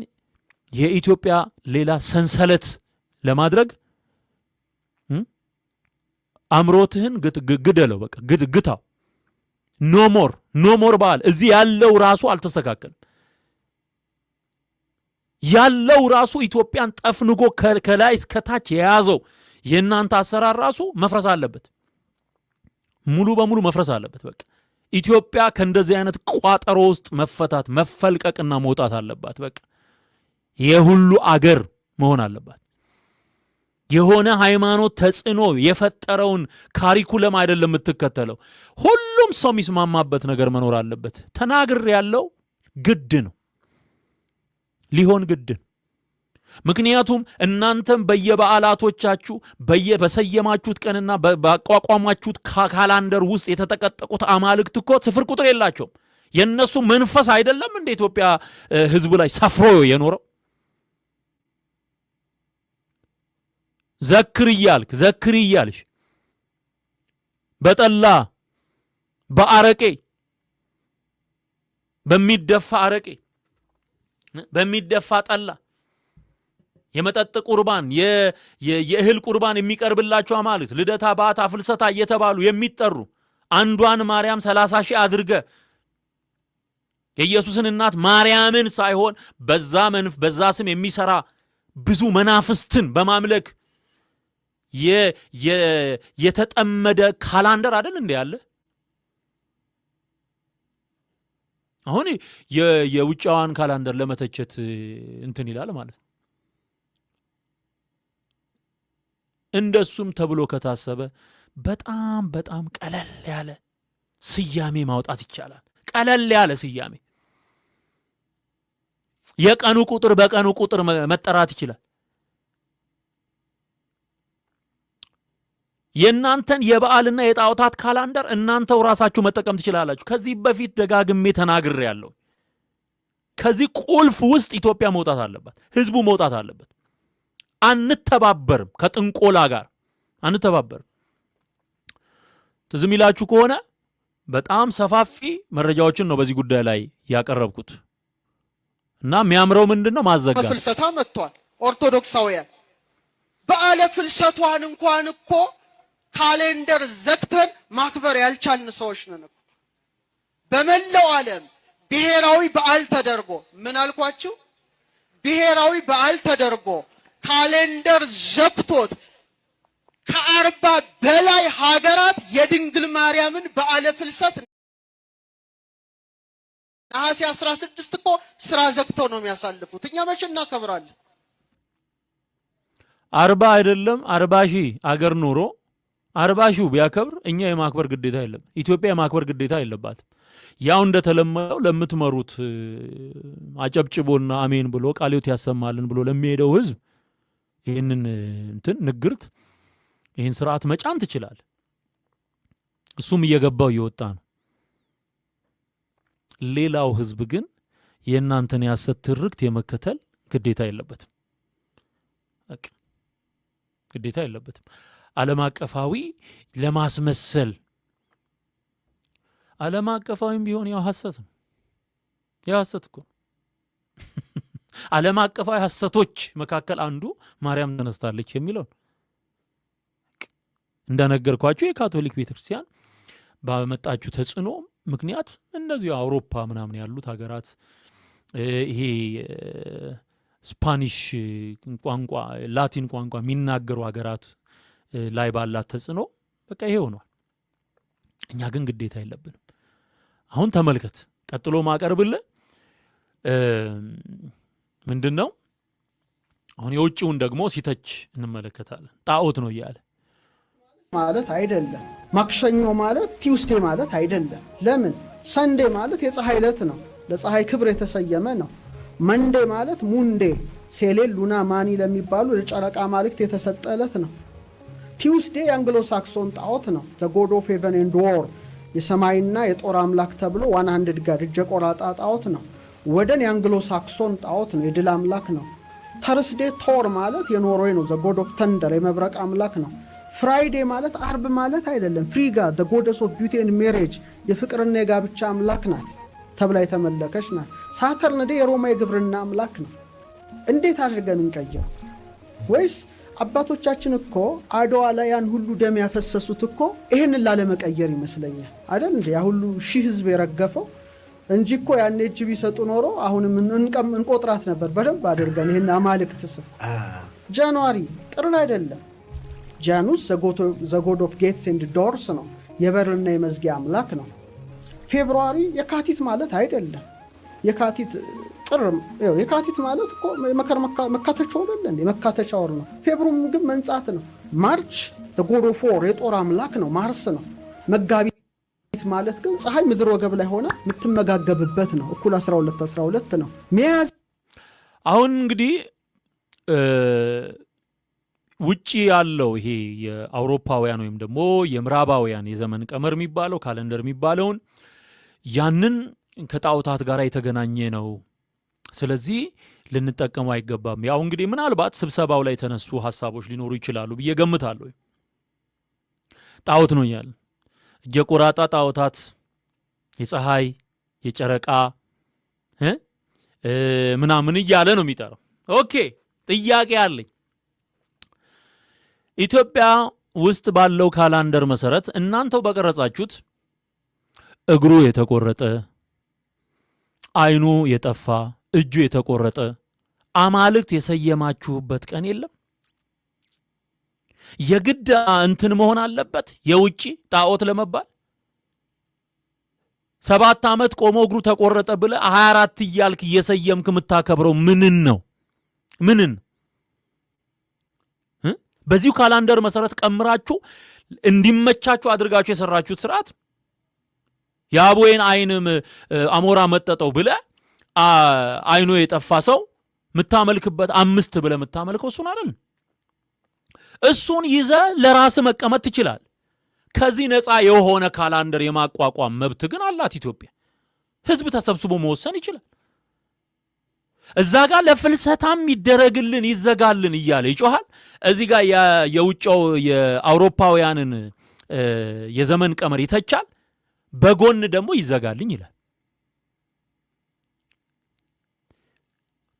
የኢትዮጵያ ሌላ ሰንሰለት ለማድረግ አምሮትህን ግደለው፣ በቃ ግታው። ኖሞር በዓል እዚህ ያለው ራሱ አልተስተካከልም። ያለው ራሱ ኢትዮጵያን ጠፍንጎ ከላይ እስከታች የያዘው የእናንተ አሰራር ራሱ መፍረስ አለበት፣ ሙሉ በሙሉ መፍረስ አለበት። በቃ ኢትዮጵያ ከእንደዚህ አይነት ቋጠሮ ውስጥ መፈታት መፈልቀቅና መውጣት አለባት። በቃ የሁሉ አገር መሆን አለባት። የሆነ ሃይማኖት ተጽዕኖ የፈጠረውን ካሪኩለም አይደለም የምትከተለው። ሁሉም ሰው የሚስማማበት ነገር መኖር አለበት። ተናግር ያለው ግድ ነው፣ ሊሆን ግድ ነው። ምክንያቱም እናንተም በየበዓላቶቻችሁ በሰየማችሁት ቀንና ባቋቋማችሁት ካላንደር ውስጥ የተጠቀጠቁት አማልክት እኮ ስፍር ቁጥር የላቸውም። የእነሱ መንፈስ አይደለም እንደ ኢትዮጵያ ሕዝብ ላይ ሰፍሮ የኖረው። ዘክር እያልሽ በጠላ በአረቄ በሚደፋ አረቄ በሚደፋ ጠላ የመጠጥ ቁርባን የእህል ቁርባን የሚቀርብላቸው አማልክት ልደታ፣ ባታ፣ ፍልሰታ እየተባሉ የሚጠሩ አንዷን ማርያም 30 ሺህ አድርገ የኢየሱስን እናት ማርያምን ሳይሆን በዛ ስም የሚሰራ ብዙ መናፍስትን በማምለክ የተጠመደ ካላንደር አይደል እንዴ ያለ? አሁን የውጫዋን ካላንደር ለመተቸት እንትን ይላል ማለት ነው። እንደሱም ተብሎ ከታሰበ በጣም በጣም ቀለል ያለ ስያሜ ማውጣት ይቻላል። ቀለል ያለ ስያሜ የቀኑ ቁጥር በቀኑ ቁጥር መጠራት ይችላል። የእናንተን የበዓልና የጣዖታት ካላንደር እናንተው ራሳችሁ መጠቀም ትችላላችሁ። ከዚህ በፊት ደጋግሜ ተናግሬያለሁ። ከዚህ ቁልፍ ውስጥ ኢትዮጵያ መውጣት አለባት፣ ህዝቡ መውጣት አለበት። አንተባበርም፣ ከጥንቆላ ጋር አንተባበርም። ትዝ የሚላችሁ ከሆነ በጣም ሰፋፊ መረጃዎችን ነው በዚህ ጉዳይ ላይ ያቀረብኩት እና የሚያምረው ምንድነው ማዘጋት ፍልሰታ መጥቷል። ኦርቶዶክሳውያን በዓለ ፍልሰቷን እንኳን እኮ ካሌንደር ዘግተን ማክበር ያልቻልን ሰዎች ነን። በመላው ዓለም ብሔራዊ በዓል ተደርጎ ምን አልኳችሁ? ብሔራዊ በዓል ተደርጎ ካሌንደር ዘግቶት ከ40 በላይ ሀገራት የድንግል ማርያምን በዓለ ፍልሰት ነሐሴ 16 እኮ ስራ ዘግተው ነው የሚያሳልፉት። እኛ መቼ እናከብራለን? 40 አይደለም 40 ሺህ አገር ኖሮ 40 ሺህ ቢያከብር እኛ የማክበር ግዴታ የለም። ኢትዮጵያ የማክበር ግዴታ የለባትም። ያው እንደተለመደው ለምትመሩት አጨብጭቦና አሜን ብሎ ቃልዮት ያሰማልን ብሎ ለሚሄደው ህዝብ ይህንን እንትን ንግርት ይህን ስርዓት መጫን ትችላል። እሱም እየገባው እየወጣ ነው። ሌላው ህዝብ ግን የእናንተን ያሰት ትርክት የመከተል ግዴታ የለበትም። ግዴታ የለበትም። ዓለም አቀፋዊ ለማስመሰል ዓለም አቀፋዊም ቢሆን ያው ሐሰት ነው። ያው ሐሰት እኮ ዓለም አቀፋዊ ሐሰቶች መካከል አንዱ ማርያም ተነስታለች የሚለው እንደነገርኳችሁ የካቶሊክ ቤተክርስቲያን ባመጣችሁ ተጽዕኖ ምክንያት እንደዚህ አውሮፓ ምናምን ያሉት ሀገራት ይሄ ስፓኒሽ ቋንቋ ላቲን ቋንቋ የሚናገሩ ሀገራት ላይ ባላት ተጽዕኖ በቃ ይሄ ሆኗል። እኛ ግን ግዴታ የለብንም። አሁን ተመልከት፣ ቀጥሎ ማቀርብልህ ምንድነው? አሁን የውጭውን ደግሞ ሲተች እንመለከታለን። ጣዖት ነው እያለ ማለት አይደለም። ማክሰኞ ማለት ቲውስዴ ማለት አይደለም። ለምን? ሰንዴ ማለት የፀሐይ ዕለት ነው፣ ለፀሐይ ክብር የተሰየመ ነው። መንዴ ማለት ሙንዴ፣ ሴሌል፣ ሉና፣ ማኒ ለሚባሉ ለጨረቃ ማልክት የተሰጠ ዕለት ነው። ቲውስዴ የአንግሎ ሳክሶን ጣዖት ነው። ዘ ጎድ ኦፍ ሄቨን ኤንድ ዎር፣ የሰማይና የጦር አምላክ ተብሎ 100 ጋር እጀ ቆራጣ ጣዖት ነው። ወደን የአንግሎ ሳክሶን ጣዖት ነው፣ የድል አምላክ ነው። ተርስዴ ቶር ማለት የኖርዌይ ነው። ዘ ጎድ ኦፍ ተንደር፣ የመብረቅ አምላክ ነው። ፍራይዴ ማለት አርብ ማለት አይደለም። ፍሪጋ ዘ ጎደስ ኦፍ ቢዩቲ ኤንድ ሜሬጅ፣ የፍቅርና የጋብቻ አምላክ ናት ተብላ የተመለከች ናት። ሳተርን ዴ የሮማ የግብርና አምላክ ነው። እንዴት አድርገን እንቀየው? ወይስ አባቶቻችን እኮ አድዋ ላይ ያን ሁሉ ደም ያፈሰሱት እኮ ይህንን ላለመቀየር ይመስለኛል አይደል እንዴ? ያ ሁሉ ሺህ ህዝብ የረገፈው እንጂ እኮ ያን እጅ ቢሰጡ ኖሮ አሁንም እንቆጥራት ነበር በደንብ አድርገን። ይህን አማልክት ስም ጃንዋሪ ጥር አይደለም። ጃኑስ ዘ ጎድ ኦፍ ጌትስ ኤንድ ዶርስ ነው፣ የበርና የመዝጊያ አምላክ ነው። ፌብሩዋሪ የካቲት ማለት አይደለም። የካቲት ጥር የካቲት ማለት እኮ መካተቻ ወር አይደል እንዴ? መካተቻ ወር ነው። ፌብሩም ግን መንጻት ነው። ማርች ዘ ጎድ ኦፍ ዎር የጦር አምላክ ነው፣ ማርስ ነው። መጋቢት ማለት ግን ፀሐይ ምድር ወገብ ላይ ሆና የምትመጋገብበት ነው፣ እኩል 12 ነው። ሚያዝ አሁን እንግዲህ ውጪ ያለው ይሄ የአውሮፓውያን ወይም ደግሞ የምዕራባውያን የዘመን ቀመር የሚባለው ካለንደር የሚባለውን ያንን ከጣዖታት ጋር የተገናኘ ነው፣ ስለዚህ ልንጠቀመው አይገባም። ያው እንግዲህ ምናልባት ስብሰባው ላይ የተነሱ ሐሳቦች ሊኖሩ ይችላሉ ብዬ ገምታለሁ። ጣዖት ነው እያለ እጀ ቆራጣ ጣዖታት፣ የፀሐይ የጨረቃ ምናምን እያለ ነው የሚጠራው። ኦኬ፣ ጥያቄ አለኝ። ኢትዮጵያ ውስጥ ባለው ካላንደር መሰረት እናንተው በቀረጻችሁት እግሩ የተቆረጠ አይኑ የጠፋ እጁ የተቆረጠ አማልክት የሰየማችሁበት ቀን የለም? የግድ እንትን መሆን አለበት የውጪ ጣዖት ለመባል? 7 ዓመት ቆሞ እግሩ ተቆረጠ ብለ 24 እያልክ እየሰየምክ የምታከብረው ምንን ነው? ምንን? በዚሁ ካላንደር መሰረት ቀምራችሁ እንዲመቻችሁ አድርጋችሁ የሰራችሁት ስርዓት የአቦዬን አይንም አሞራ መጠጠው ብለ አይኑ የጠፋ ሰው ምታመልክበት 5 ብለ ምታመልከው እሱን አይደል? እሱን ይዘ ለራስ መቀመጥ ትችላል። ከዚህ ነፃ የሆነ ካላንደር የማቋቋም መብት ግን አላት ኢትዮጵያ። ህዝብ ተሰብስቦ መወሰን ይችላል። እዛ ጋር ለፍልሰታም ይደረግልን ይዘጋልን እያለ ይጮሃል። እዚህ ጋር የውጫው የአውሮፓውያንን የዘመን ቀመር ይተቻል። በጎን ደግሞ ይዘጋልኝ ይላል።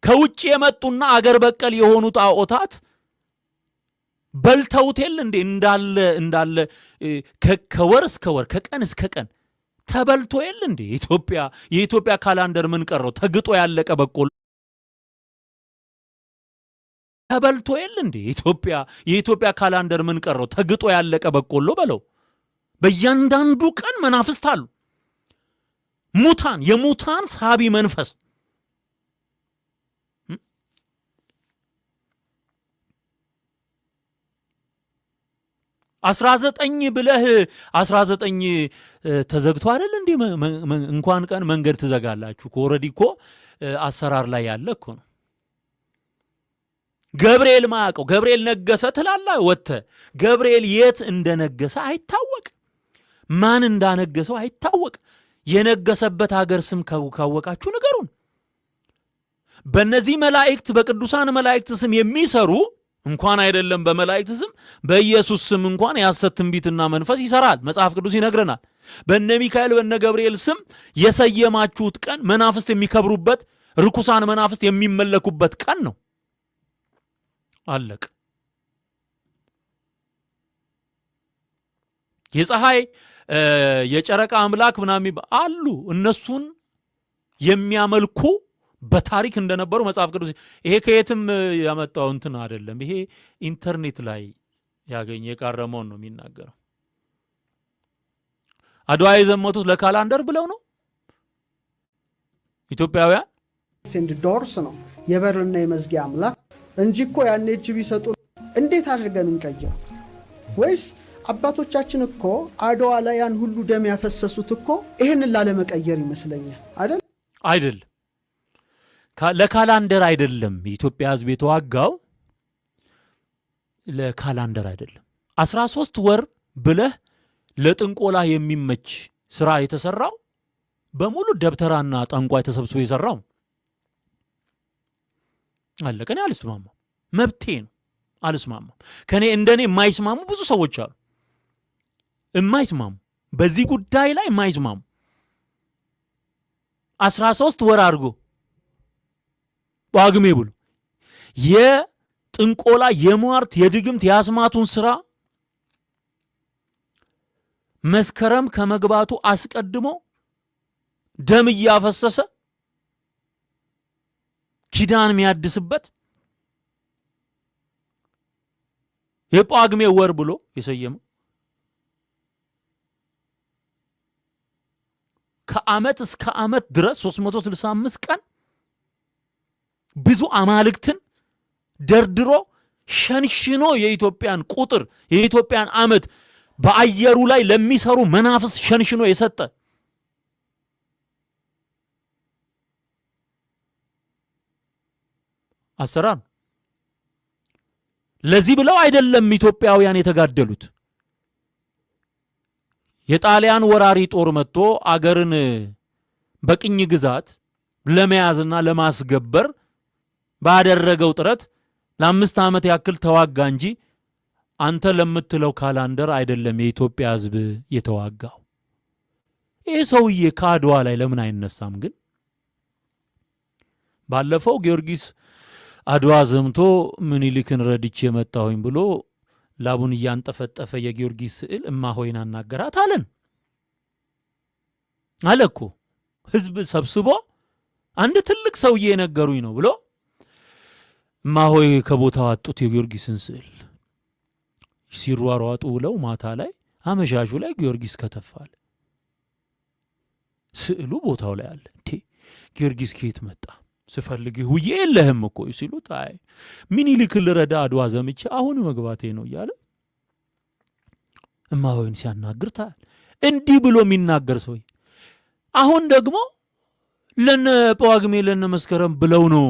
ከውጭ የመጡና አገር በቀል የሆኑ ጣዖታት በልተውቴል እንዴ? እንዳለ ከወር እስከ ወር ከቀን እስከ ቀን ተበልቶ የለ እንዴ? የኢትዮጵያ ካላንደር ምን ቀረው? ተግጦ ያለቀ በቆሎ ተበልቶ የለ እንዴ? የኢትዮጵያ ካላንደር ምን ቀረው? ተግጦ ያለቀ በቆሎ በለው። በእያንዳንዱ ቀን መናፍስት አሉ። የሙታን ሳቢ መንፈስ 19 ብለህ 19 ተዘግቶ አይደል እንዴ? እንኳን ቀን መንገድ ትዘጋላችሁ። ኦሬዲ እኮ አሰራር ላይ ያለ እኮ ነው። ገብርኤል ማያውቀው ገብርኤል ነገሰ ትላለህ ወጥተህ። ገብርኤል የት እንደነገሰ አይታወቅ። ማን እንዳነገሰው አይታወቅ። የነገሰበት ሀገር ስም ካወቃችሁ ንገሩን። በእነዚህ መላእክት በቅዱሳን መላእክት ስም የሚሰሩ እንኳን አይደለም በመላእክት ስም በኢየሱስ ስም እንኳን የሐሰት ትንቢትና መንፈስ ይሰራል። መጽሐፍ ቅዱስ ይነግረናል። በነ ሚካኤል በነ ገብርኤል ስም የሰየማችሁት ቀን መናፍስት የሚከብሩበት፣ ርኩሳን መናፍስት የሚመለኩበት ቀን ነው። አለቅ። የፀሐይ የጨረቃ አምላክ ምናምን አሉ። እነሱን የሚያመልኩ በታሪክ እንደነበሩ መጽሐፍ ቅዱስ ይሄ ከየትም ያመጣው እንትን አይደለም። ይሄ ኢንተርኔት ላይ ያገኘ የቃረመውን ነው የሚናገረው። አድዋ የዘመቱት ለካላንደር ብለው ነው ኢትዮጵያውያን። ሴንድ ዶርስ ነው የበርና የመዝጊያ አምላክ እንጂ እኮ ያኔ እጅ ቢሰጡ እንዴት አድርገን እንቀየው? ወይስ አባቶቻችን እኮ አድዋ ላይ ያን ሁሉ ደም ያፈሰሱት እኮ ይሄንን ላለመቀየር ይመስለኛል አይደል? አይደለም፣ ለካላንደር አይደለም። የኢትዮጵያ ሕዝብ የተዋጋው ለካላንደር አይደለም። 13 ወር ብለህ ለጥንቆላ የሚመች ስራ የተሰራው በሙሉ ደብተራና ጠንቋይ ተሰብስቦ የሰራው አለቀ። እኔ አልስማማም፣ መብቴ ነው፣ አልስማማም። ከኔ እንደኔ የማይስማሙ ብዙ ሰዎች አሉ። የማይስማሙ በዚህ ጉዳይ ላይ የማይስማሙ 13 ወር አድርጎ ጳጉሜ ብሎ የጥንቆላ የሟርት የድግምት የአስማቱን ስራ መስከረም ከመግባቱ አስቀድሞ ደም እያፈሰሰ ኪዳን የሚያድስበት የጳጉሜ ወር ብሎ የሰየመው ከዓመት እስከ ዓመት ድረስ 365 ቀን ብዙ አማልክትን ደርድሮ ሸንሽኖ የኢትዮጵያን ቁጥር የኢትዮጵያን ዓመት በአየሩ ላይ ለሚሰሩ መናፍስ ሸንሽኖ የሰጠ አሰራር። ለዚህ ብለው አይደለም ኢትዮጵያውያን የተጋደሉት። የጣሊያን ወራሪ ጦር መጥቶ አገርን በቅኝ ግዛት ለመያዝና ለማስገበር ባደረገው ጥረት ለ5 ዓመት ያክል ተዋጋ እንጂ አንተ ለምትለው ካላንደር አይደለም የኢትዮጵያ ሕዝብ የተዋጋው። ይህ ሰውዬ ከአድዋ ላይ ለምን አይነሳም ግን? ባለፈው ጊዮርጊስ አድዋ ዘምቶ ምኒልክን ረድቼ መጣሁኝ ብሎ ላቡን እያንጠፈጠፈ የጊዮርጊስ ስዕል እማሆይን አናገራት አለን አለ እኮ። ሕዝብ ሰብስቦ አንድ ትልቅ ሰውዬ የነገሩኝ ነው ብሎ እማሆይ ከቦታው አጡት የጊዮርጊስን ስዕል። ሲሯሯጡ ውለው ማታ ላይ አመሻሹ ላይ ጊዮርጊስ ከተፋለ። ስዕሉ ቦታው ላይ አለ። እንዴ ጊዮርጊስ ከየት መጣ? ስፈልግህ ውዬ የለህም እኮ ሲሉት፣ አይ ምኒልክን ልረዳ አድዋ ዘምቼ አሁን መግባቴ ነው እያለ እማሆይን ሲያናግር ታያል። እንዲህ ብሎ የሚናገር ሰው አሁን ደግሞ ለነ ጳጉሜ ለነ መስከረም ብለው ነው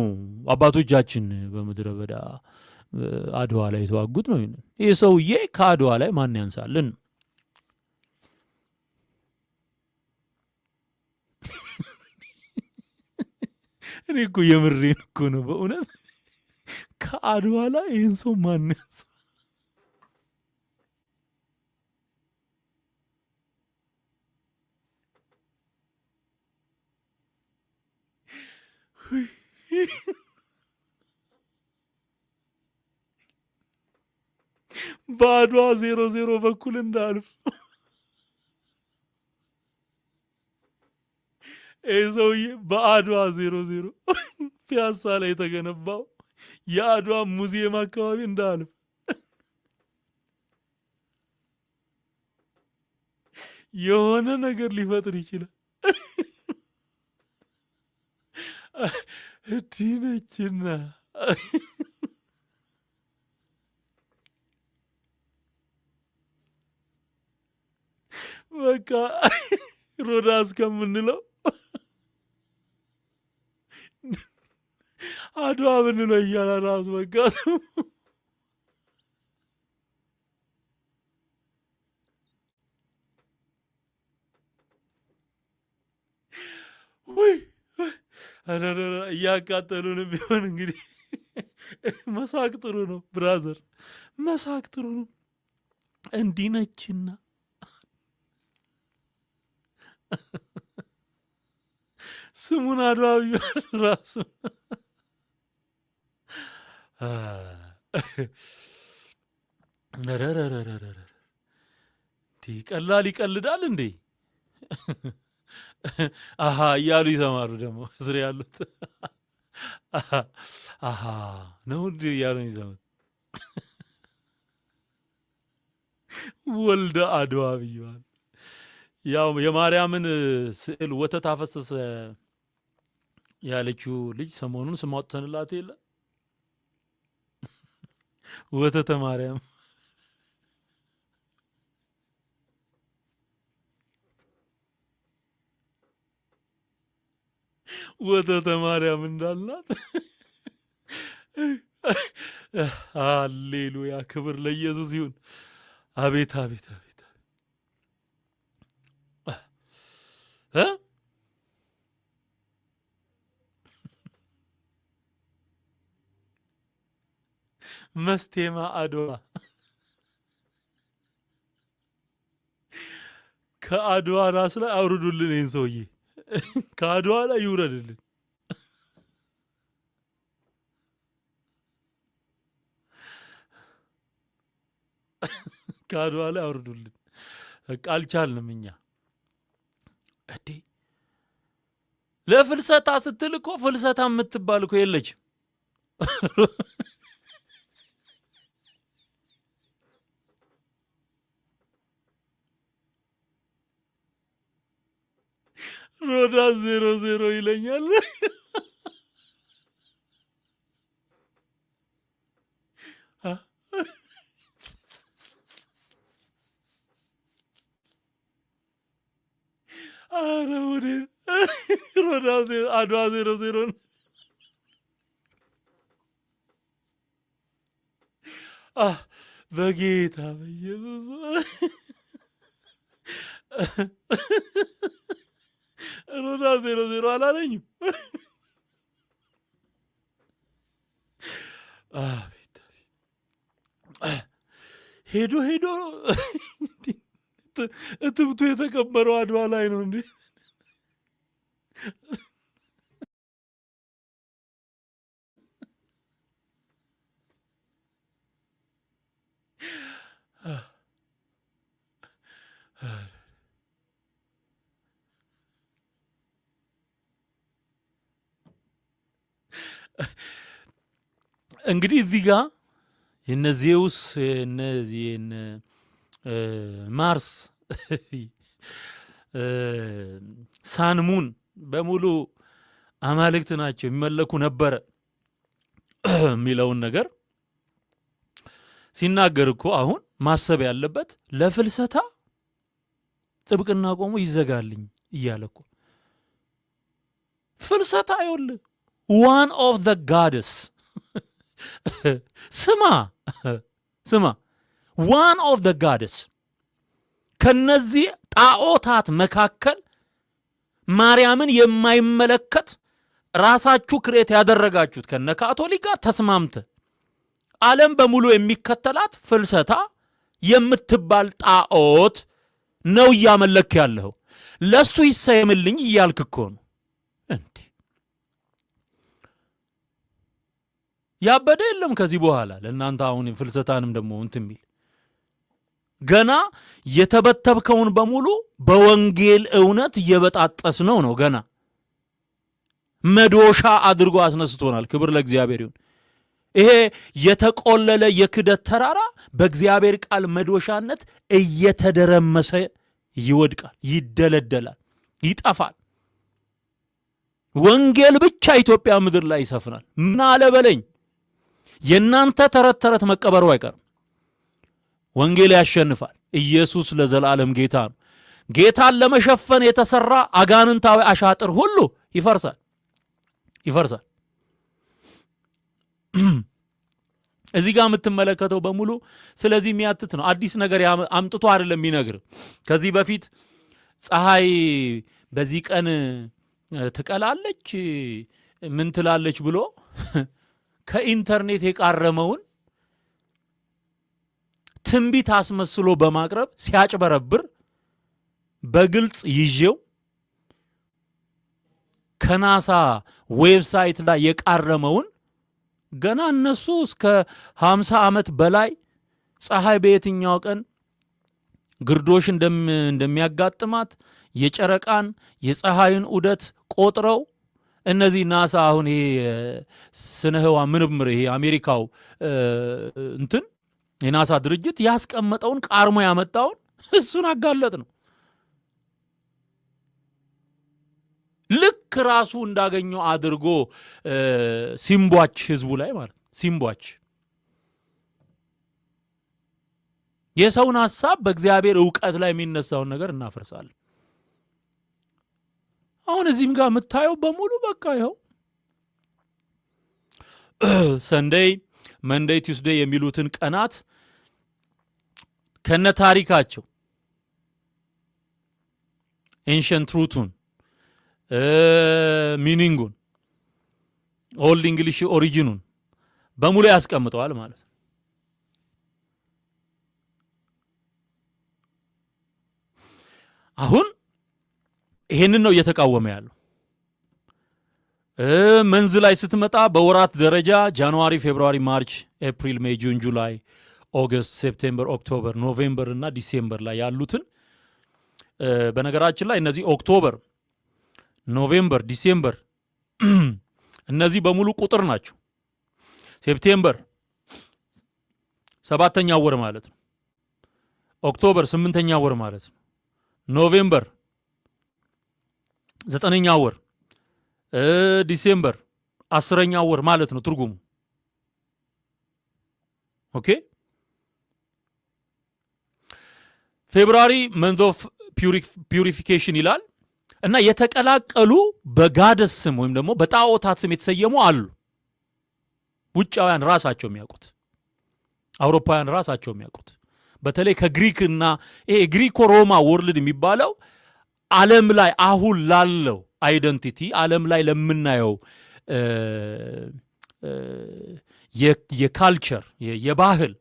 አባቶቻችን በምድረ በዳ አድዋ ላይ የተዋጉት ነው። ይህ ሰውዬ ከአድዋ ላይ ማን ያንሳልን? እኔ እኮ የምሬን እኮ ነው በእውነት ከአድዋ ላይ ይህን ሰው ማን ያንሳ? በአድዋ 00 በኩል እንዳልፍ ይህ ሰውዬ በአድዋ 00 ፒያሳ ላይ የተገነባው የአድዋ ሙዚየም አካባቢ እንዳልፍ የሆነ ነገር ሊፈጥር ይችላል። እዲነችና በቃ ሮዳስ ከምንለው አድዋ ብንለው እያለ ራሱ በቃ እያቃጠሉንም ቢሆን እንግዲህ መሳቅ ጥሩ ነው ብራዘር፣ መሳቅ ጥሩ ነው። እንዲህ ነችና ስሙን አድዋ ብያለሁ ራሱ ቀላል ይቀልዳል እንዴ? አሃ እያሉ ይሰማሉ ደግሞ እስር ያሉት አሃ ነው እንዴ እያሉ ይሰማሉ። ወልደ አድዋ ብያለሁ። ያው የማርያምን ስዕል ወተት አፈሰሰ ያለችው ልጅ ሰሞኑን ስም አውጥተንላት የለ ወተተ ማርያም ወተተ ማርያም እንዳልናት ሃሌሉያ፣ ክብር ለኢየሱስ ይሁን። አቤት አቤት አቤት መስቴማ አድዋ ከአድዋ ራስ ላይ አውርዱልን ይህን ሰውዬ፣ ከአድዋ ላይ ይውረድልን። ከአድዋ ላይ አውርዱልን። አልቻልንም እኛ እዴ ለፍልሰታ ስትል እኮ ፍልሰታ የምትባል እኮ የለችም። ሮዳስ 00 ይለኛል። አረ ወደ ሮዳስ አድዋ 00 በጌታ በኢየሱስ ሮዳስ 00 አላለኝም። ሄዶ ሄዶ እትብቱ የተቀበረው አድዋ ላይ ነው እንዴ? እንግዲህ እዚህ ጋር የነ ዜውስ የነ ማርስ ሳንሙን በሙሉ አማልክት ናቸው የሚመለኩ ነበረ የሚለውን ነገር ሲናገር እኮ አሁን ማሰብ ያለበት ለፍልሰታ ጥብቅና ቆሞ ይዘጋልኝ እያለ እኮ ፍልሰታ ይኸውልህ one of the goddess ስማ one of the goddess ከነዚህ ጣዖታት መካከል ማርያምን የማይመለከት ራሳችሁ ክሬት ያደረጋችሁት ከነ ካቶሊክ ጋር ተስማምተ ዓለም በሙሉ የሚከተላት ፍልሰታ የምትባል ጣዖት ነው እያመለክ ያለው። ለሱ ይሰየምልኝ እያልክ እኮ ነው እንዴ? ያበደ የለም ከዚህ በኋላ ለእናንተ አሁን ፍልሰታንም ደግሞ እንትን የሚል ገና የተበተብከውን በሙሉ በወንጌል እውነት እየበጣጠስ ነው ገና መዶሻ አድርጎ አስነስቶናል። ክብር ለእግዚአብሔር ይሁን። ይሄ የተቆለለ የክደት ተራራ በእግዚአብሔር ቃል መዶሻነት እየተደረመሰ ይወድቃል፣ ይደለደላል፣ ይጠፋል። ወንጌል ብቻ ኢትዮጵያ ምድር ላይ ይሰፍናል። ምን አለ በለኝ። የእናንተ ተረት ተረት መቀበሩ አይቀርም። ወንጌል ያሸንፋል። ኢየሱስ ለዘላለም ጌታ ነው። ጌታን ለመሸፈን የተሰራ አጋንንታዊ አሻጥር ሁሉ ይፈርሳል። እዚህ ጋር የምትመለከተው በሙሉ ስለዚህ የሚያትት ነው። አዲስ ነገር አምጥቶ አይደለም የሚነግር። ከዚህ በፊት ፀሐይ በዚህ ቀን ትቀላለች ምን ትላለች ብሎ ከኢንተርኔት የቃረመውን ትንቢት አስመስሎ በማቅረብ ሲያጭበረብር በግልጽ ይዤው ከናሳ ዌብሳይት ላይ የቃረመውን ገና እነሱ እስከ 50 ዓመት በላይ ፀሐይ በየትኛው ቀን ግርዶሽ እንደሚያጋጥማት የጨረቃን የፀሐይን ዑደት ቆጥረው እነዚህ ናሳ አሁን ይሄ ስነ ህዋ ምርምር ይሄ አሜሪካው እንትን የናሳ ድርጅት ያስቀመጠውን ቃርሞ ያመጣውን እሱን አጋለጥ ነው። ልክ ራሱ እንዳገኘው አድርጎ ሲምቧች ህዝቡ ላይ ማለት ሲምቧች የሰውን ሐሳብ በእግዚአብሔር ዕውቀት ላይ የሚነሳውን ነገር እናፈርሳለን። አሁን እዚህም ጋር የምታየው በሙሉ በቃ ይኸው ሰንደይ መንደይ ቲውስዴይ የሚሉትን ቀናት ከነ ታሪካቸው ኤንሸንት ሩቱን ሚኒንጉን ኦልድ እንግሊሽ ኦሪጂኑን በሙሉ ያስቀምጠዋል ማለት ነው። አሁን ይሄንን ነው እየተቃወመ ያለው። መንዝ ላይ ስትመጣ በወራት ደረጃ ጃንዋሪ፣ ፌብሩዋሪ፣ ማርች፣ ኤፕሪል፣ ሜይ፣ ጁን፣ ጁላይ፣ ኦገስት፣ ሴፕቴምበር፣ ኦክቶበር፣ ኖቬምበር እና ዲሴምበር ላይ ያሉትን በነገራችን ላይ እነዚህ ኦክቶበር፣ ኖቬምበር፣ ዲሴምበር እነዚህ በሙሉ ቁጥር ናቸው። ሴፕቴምበር 7ኛ ወር ማለት ነው። ኦክቶበር 8ኛ ወር ማለት ነው። ኖቬምበር 9ኛ ወር፣ ዲሴምበር 10ኛ ወር ማለት ነው ትርጉሙ። ኦኬ ፌብሩዋሪ መንዝ ኦፍ ፒዩሪፊኬሽን ይላል እና የተቀላቀሉ በጋደስ ስም ወይም ደግሞ በጣዖታት ስም የተሰየሙ አሉ። ውጫውያን ራሳቸው የሚያውቁት፣ አውሮፓውያን ራሳቸው የሚያውቁት በተለይ ከግሪክና ይሄ ግሪኮ ሮማ ወርልድ የሚባለው ዓለም ላይ አሁን ላለው አይደንቲቲ ዓለም ላይ ለምናየው የካልቸር የባህል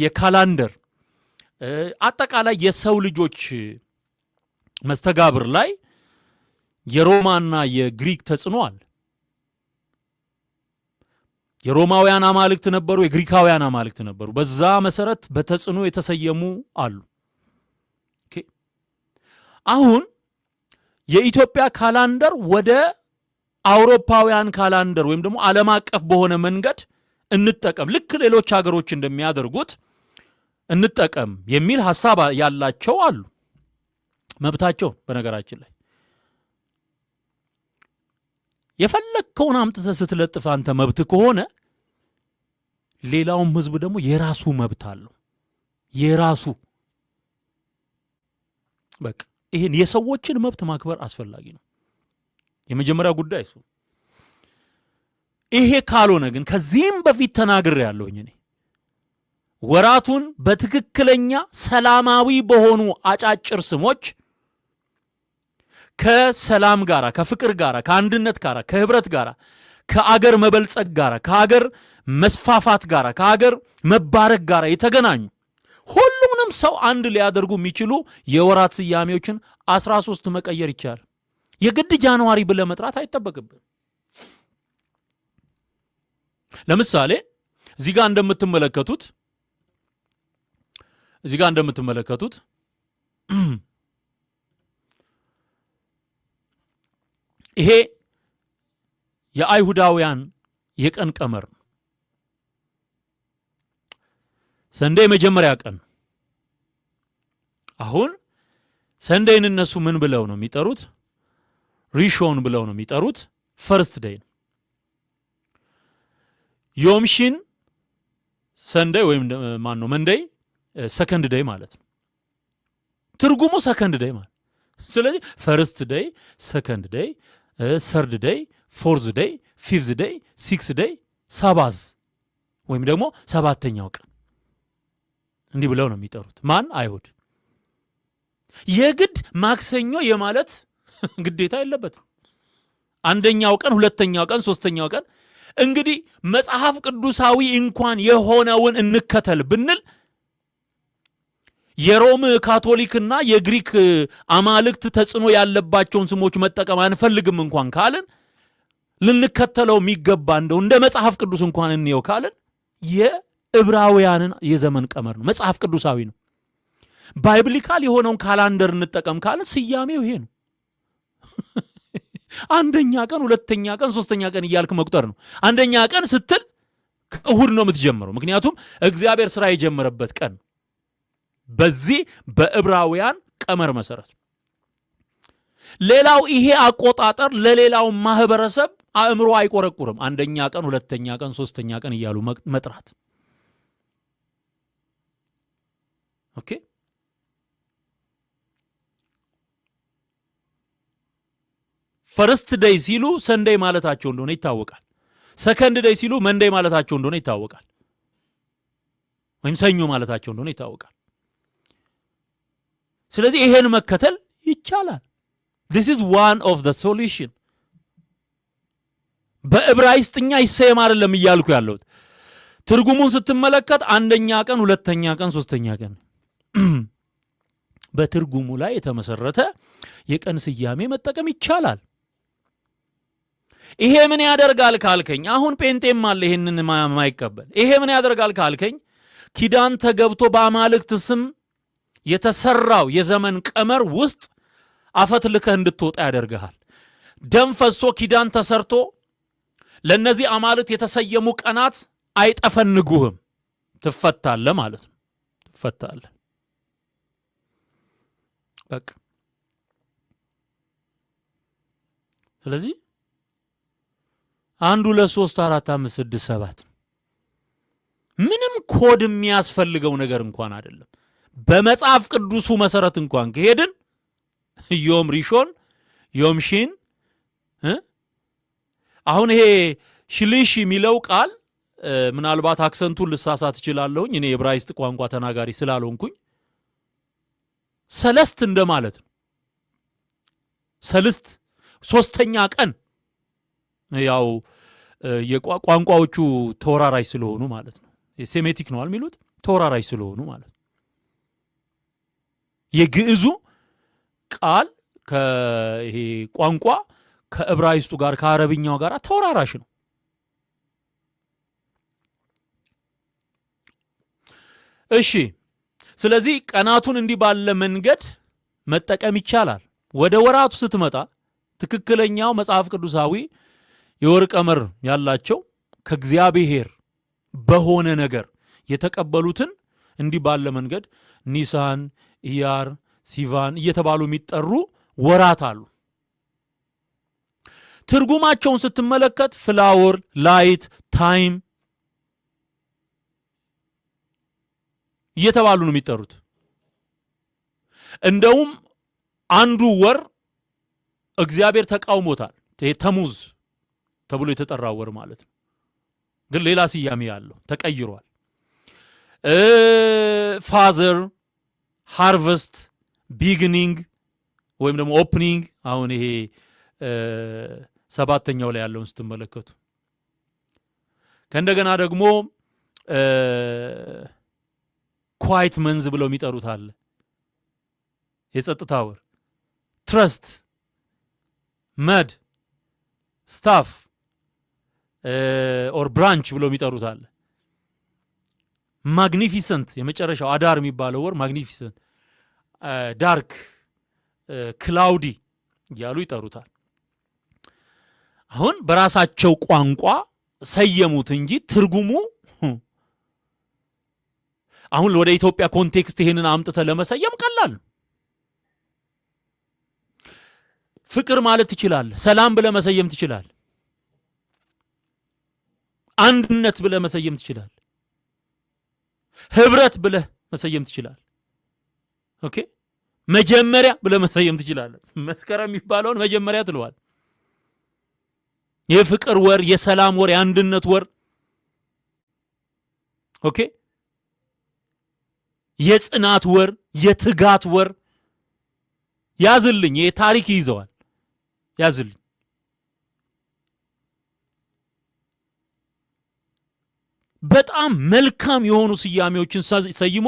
የካላንደር አጠቃላይ የሰው ልጆች መስተጋብር ላይ የሮማና የግሪክ ተጽዕኖ አለ። የሮማውያን አማልክት ነበሩ፣ የግሪካውያን አማልክት ነበሩ። በዛ መሰረት በተጽዕኖ የተሰየሙ አሉ። አሁን የኢትዮጵያ ካላንደር ወደ አውሮፓውያን ካላንደር ወይም ደግሞ ዓለም አቀፍ በሆነ መንገድ እንጠቀም፣ ልክ ሌሎች ሀገሮች እንደሚያደርጉት እንጠቀም የሚል ሐሳብ ያላቸው አሉ። መብታቸው በነገራችን ላይ የፈለግከውን አምጥተህ ስትለጥፍ አንተ መብት ከሆነ ሌላውም ህዝብ ደግሞ የራሱ መብት አለው። የራሱ በቃ ይሄን የሰዎችን መብት ማክበር አስፈላጊ ነው። የመጀመሪያ ጉዳይ እሱ። ይሄ ካልሆነ ግን ከዚህም በፊት ተናግሬያለሁኝ እኔ ወራቱን በትክክለኛ ሰላማዊ በሆኑ አጫጭር ስሞች ከሰላም ጋራ፣ ከፍቅር ጋራ፣ ከአንድነት ጋራ፣ ከህብረት ጋራ፣ ከአገር መበልጸግ ጋራ፣ ከአገር መስፋፋት ጋራ፣ ከአገር መባረክ ጋራ የተገናኙ ሁሉንም ሰው አንድ ሊያደርጉ የሚችሉ የወራት ስያሜዎችን 13 መቀየር ይቻላል። የግድ ጃንዋሪ ብለህ መጥራት አይጠበቅብን። ለምሳሌ እዚህ ጋር እንደምትመለከቱት ይሄ የአይሁዳውያን የቀን ቀመር ሰንደይ መጀመሪያ ቀን። አሁን ሰንደይን እነሱ ምን ብለው ነው የሚጠሩት? ሪሾን ብለው ነው የሚጠሩት። ፈርስት ዴይ ነው። ዮምሺን ሰንደይ ወይም ማን ነው መንደይ ሰከንድ ዴይ ማለት ነው። ትርጉሙ ሰከንድ ዴይ ማለት። ስለዚህ ፈርስት ዴይ፣ ሰከንድ ዴይ፣ ሰርድ ዴይ፣ ፎርዝ ዴይ፣ ፊፍዝ ዴይ፣ ሲክስ ዴይ፣ ሰባዝ ወይም ደግሞ ሰባተኛው ቀን እንዲህ ብለው ነው የሚጠሩት። ማን? አይሁድ። የግድ ማክሰኞ የማለት ግዴታ የለበትም። አንደኛው ቀን፣ ሁለተኛው ቀን፣ ሶስተኛው ቀን እንግዲህ መጽሐፍ ቅዱሳዊ እንኳን የሆነውን እንከተል ብንል የሮም ካቶሊክና የግሪክ አማልክት ተጽዕኖ ያለባቸውን ስሞች መጠቀም አንፈልግም እንኳን ካልን ልንከተለው የሚገባ እንደው እንደ መጽሐፍ ቅዱስ እንኳን እንየው ካልን የዕብራውያንን የዘመን ቀመር ነው። መጽሐፍ ቅዱሳዊ ነው። ባይብሊካል የሆነውን ካላንደር እንጠቀም ካልን ስያሜው ይሄ ነው። አንደኛ ቀን፣ ሁለተኛ ቀን፣ ሶስተኛ ቀን እያልክ መቁጠር ነው። አንደኛ ቀን ስትል ከእሁድ ነው የምትጀምረው፣ ምክንያቱም እግዚአብሔር ስራ የጀመረበት ቀን በዚህ በዕብራውያን ቀመር መሰረት። ሌላው ይሄ አቆጣጠር ለሌላው ማህበረሰብ አእምሮ አይቆረቁርም። አንደኛ ቀን፣ ሁለተኛ ቀን፣ ሶስተኛ ቀን እያሉ መጥራት። ኦኬ ፈርስት ዴይ ሲሉ ሰንዴይ ማለታቸው እንደሆነ ይታወቃል። ሰከንድ ዴይ ሲሉ መንዴይ ማለታቸው እንደሆነ ይታወቃል። ወይም ሰኞ ማለታቸው እንደሆነ ይታወቃል። ስለዚህ ይሄን መከተል ይቻላል። this is one of the solution። በዕብራይስጥኛ ይሰየም አይደለም እያልኩ ያለሁት። ትርጉሙን ስትመለከት አንደኛ ቀን፣ ሁለተኛ ቀን፣ ሶስተኛ ቀን በትርጉሙ ላይ የተመሰረተ የቀን ስያሜ መጠቀም ይቻላል። ይሄ ምን ያደርጋል ካልከኝ፣ አሁን ጴንጤም አለ ይሄንን ማይቀበል። ይሄ ምን ያደርጋል ካልከኝ፣ ኪዳን ተገብቶ በአማልክት ስም የተሰራው የዘመን ቀመር ውስጥ አፈትልከህ እንድትወጣ ያደርግሃል። ደም ፈሶ ኪዳን ተሰርቶ ለነዚህ አማልክት የተሰየሙ ቀናት አይጠፈንጉህም። ትፈታለህ ማለት ነው። ትፈታለህ በቃ። ስለዚህ 1 2 3 4 5 6 7 ምንም ኮድ የሚያስፈልገው ነገር እንኳን አይደለም። በመጽሐፍ ቅዱሱ መሰረት እንኳን ከሄድን ዮም ሪሾን፣ ዮም ሺን። አሁን ይሄ ሽሊሽ የሚለው ቃል ምናልባት አክሰንቱን ልሳሳት እችላለሁኝ፣ እኔ የዕብራይስጥ ቋንቋ ተናጋሪ ስላልሆንኩኝ። ሰለስት እንደማለት ነው። ሰልስት ሶስተኛ ቀን፣ ያው የቋንቋዎቹ ተወራራሽ ስለሆኑ ማለት ነው። ሴሜቲክ ነው የሚሉት ተወራራሽ ስለሆኑ ማለት ነው። የግዕዙ ቃል ከይሄ ቋንቋ ከዕብራይስጡ ጋር ከአረብኛው ጋር ተወራራሽ ነው። እሺ፣ ስለዚህ ቀናቱን እንዲህ ባለ መንገድ መጠቀም ይቻላል። ወደ ወራቱ ስትመጣ ትክክለኛው መጽሐፍ ቅዱሳዊ የወር ቀመር ያላቸው ከእግዚአብሔር በሆነ ነገር የተቀበሉትን እንዲህ ባለ መንገድ ኒሳን፣ ኢያር፣ ሲቫን እየተባሉ የሚጠሩ ወራት አሉ። ትርጉማቸውን ስትመለከት ፍላወር፣ ላይት፣ ታይም እየተባሉ ነው የሚጠሩት። እንደውም አንዱ ወር እግዚአብሔር ተቃውሞታል። ተሙዝ ተብሎ የተጠራው ወር ማለት ነው። ግን ሌላ ስያሜ ያለው ተቀይሯል። ፋዘር፣ ሃርቨስት፣ ቢግኒንግ ወይም ደግሞ ኦፕኒንግ። አሁን ይሄ 7ኛው ላይ ያለውን ስትመለከቱ ከእንደገና ደግሞ ኳይት መንዝ ብለው የሚጠሩት አለ፣ የጸጥታ ወር። ትረስት፣ መድ፣ ስታፍ ኦር ብራንች ብለው የሚጠሩት አለ። ማግኒፊሰንት፣ የመጨረሻው አዳር የሚባለው ወር ማግኒፊሰንት፣ ዳርክ፣ ክላውዲ እያሉ ይጠሩታል። አሁን በራሳቸው ቋንቋ ሰየሙት እንጂ ትርጉሙ አሁን ወደ ኢትዮጵያ ኮንቴክስት ይሄንን አምጥተ ለመሰየም ቀላል። ፍቅር ማለት ትችላለህ፣ ሰላም ብለህ መሰየም ትችላለህ፣ አንድነት ብለህ መሰየም ትችላለህ፣ ህብረት ብለህ መሰየም ትችላለህ። ኦኬ፣ መጀመሪያ ብለህ መሰየም ትችላለህ። መስከረም የሚባለውን መጀመሪያ ትለዋል። የፍቅር ወር፣ የሰላም ወር፣ የአንድነት ወር። ኦኬ፣ የጽናት ወር፣ የትጋት ወር ያዝልኝ። የታሪክ ይዘዋል። ያዝልኝ። በጣም መልካም የሆኑ ስያሜዎችን ሰይሞ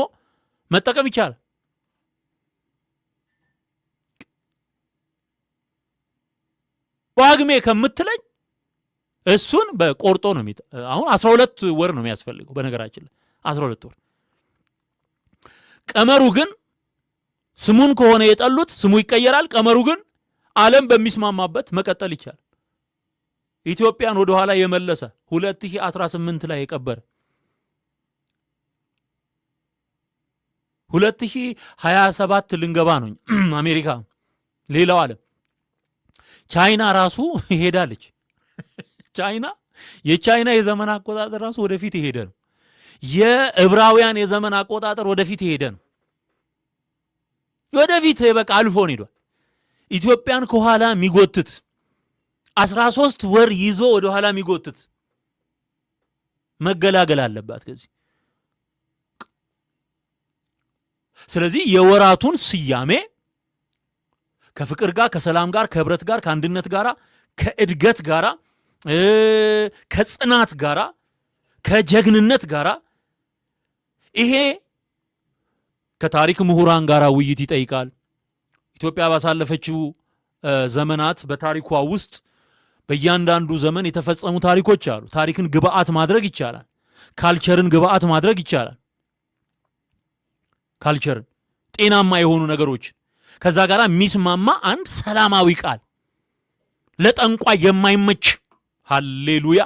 መጠቀም ይቻላል። ጳጉሜ ከምትለኝ እሱን በቆርጦ ነው አሁን 12 ወር ነው የሚያስፈልገው በነገራችን ላይ 12 ወር። ቀመሩ ግን ስሙን ከሆነ የጠሉት ስሙ ይቀየራል። ቀመሩ ግን ዓለም በሚስማማበት መቀጠል ይቻላል። ኢትዮጵያን ወደ ኋላ የመለሰ 2018 ላይ የቀበረ 2027 ልንገባ ነው አሜሪካ፣ ሌላው ዓለም ቻይና ራሱ ይሄዳለች። የቻይና የዘመን አቆጣጠር ራሱ ወደፊት ይሄደ ነው። የዕብራውያን የዘመን አቆጣጠር ወደፊት ይሄደ ነው። ወደፊት በቃ አልፎን ሄዷል። ኢትዮጵያን ከኋላ የሚጎትት 13 ወር ይዞ ወደ ኋላ የሚጎትት መገላገል አለባት ከዚህ። ስለዚህ የወራቱን ስያሜ ከፍቅር ጋር፣ ከሰላም ጋር፣ ከህብረት ጋር፣ ከአንድነት ጋር፣ ከእድገት ጋር፣ ከጽናት ጋር፣ ከጀግንነት ጋር ይሄ ከታሪክ ምሁራን ጋር ውይይት ይጠይቃል። ኢትዮጵያ ባሳለፈችው ዘመናት በታሪኳ ውስጥ በእያንዳንዱ ዘመን የተፈጸሙ ታሪኮች አሉ። ታሪክን ግብአት ማድረግ ይቻላል። ካልቸርን ግብአት ማድረግ ይቻላል። ካልቸርን ጤናማ የሆኑ ነገሮች ከዛ ጋር የሚስማማ አንድ ሰላማዊ ቃል ለጠንቋይ የማይመች ሃሌሉያ፣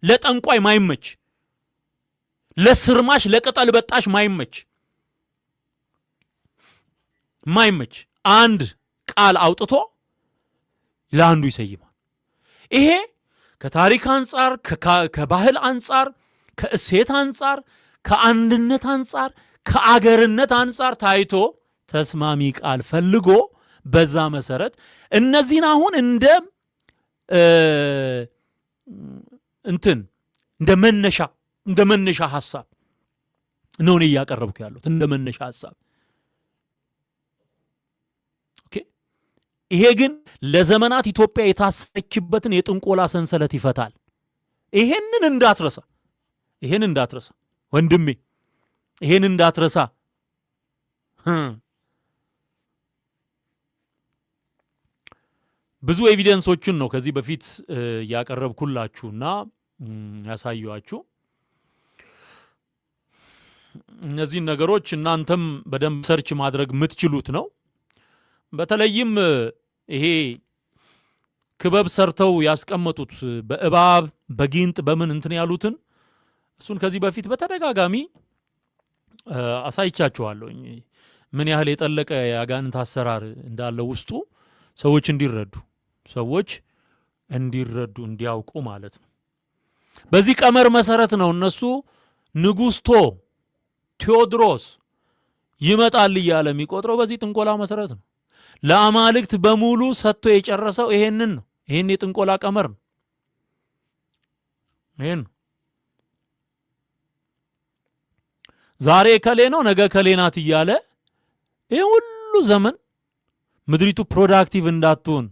ለጠንቋይ ማይመች፣ ለስርማሽ ለቅጠል በጣሽ ማይመች አንድ ቃል አውጥቶ ለአንዱ ይሰይማል። ይሄ ከታሪክ አንጻር፣ ከባህል አንጻር፣ ከእሴት አንጻር፣ ከአንድነት አንጻር፣ ከአገርነት አንጻር ታይቶ ተስማሚ ቃል ፈልጎ በዛ መሰረት እነዚህን አሁን እንደ መነሻ ሐሳብ ነው እኔ እያቀረብኩ ያለሁት እንደ መነሻ ሐሳብ። ኦኬ። ይሄ ግን ለዘመናት ኢትዮጵያ የታሰረችበትን የጥንቆላ ሰንሰለት ይፈታል። ይሄንን እንዳትረሳ ወንድሜ፣ ይሄን እንዳትረሳ። ብዙ ኤቪደንሶችን ነው ከዚህ በፊት ያቀረብኩላችሁና ያሳየኋችሁ። እነዚህን ነገሮች እናንተም በደንብ ሰርች ማድረግ የምትችሉት ነው። በተለይም ይሄ ክበብ ሰርተው ያስቀመጡት በእባብ በጊንጥ በምን እንትን ያሉትን እሱን ከዚህ በፊት በተደጋጋሚ አሳይቻችኋለሁ። ምን ያህል የጠለቀ የአጋንንት አሰራር እንዳለው ውስጡ ሰዎች እንዲረዱ እንዲያውቁ ማለት ነው። በዚህ ቀመር መሰረት ነው እነሱ ንጉሥ ቴዎድሮስ ይመጣል እያለ የሚቆጥረው በዚህ ጥንቆላ መሰረት ነው። ለአማልክት በሙሉ ሰጥቶ የጨረሰው ይሄን የጥንቆላ ቀመር ነው። ይሄን ዛሬ ከሌ ነው ነገ ከሌ ናት እያለ ይሄ ሁሉ ዘመን ምድሪቱ ፕሮዳክቲቭ እንዳትሆን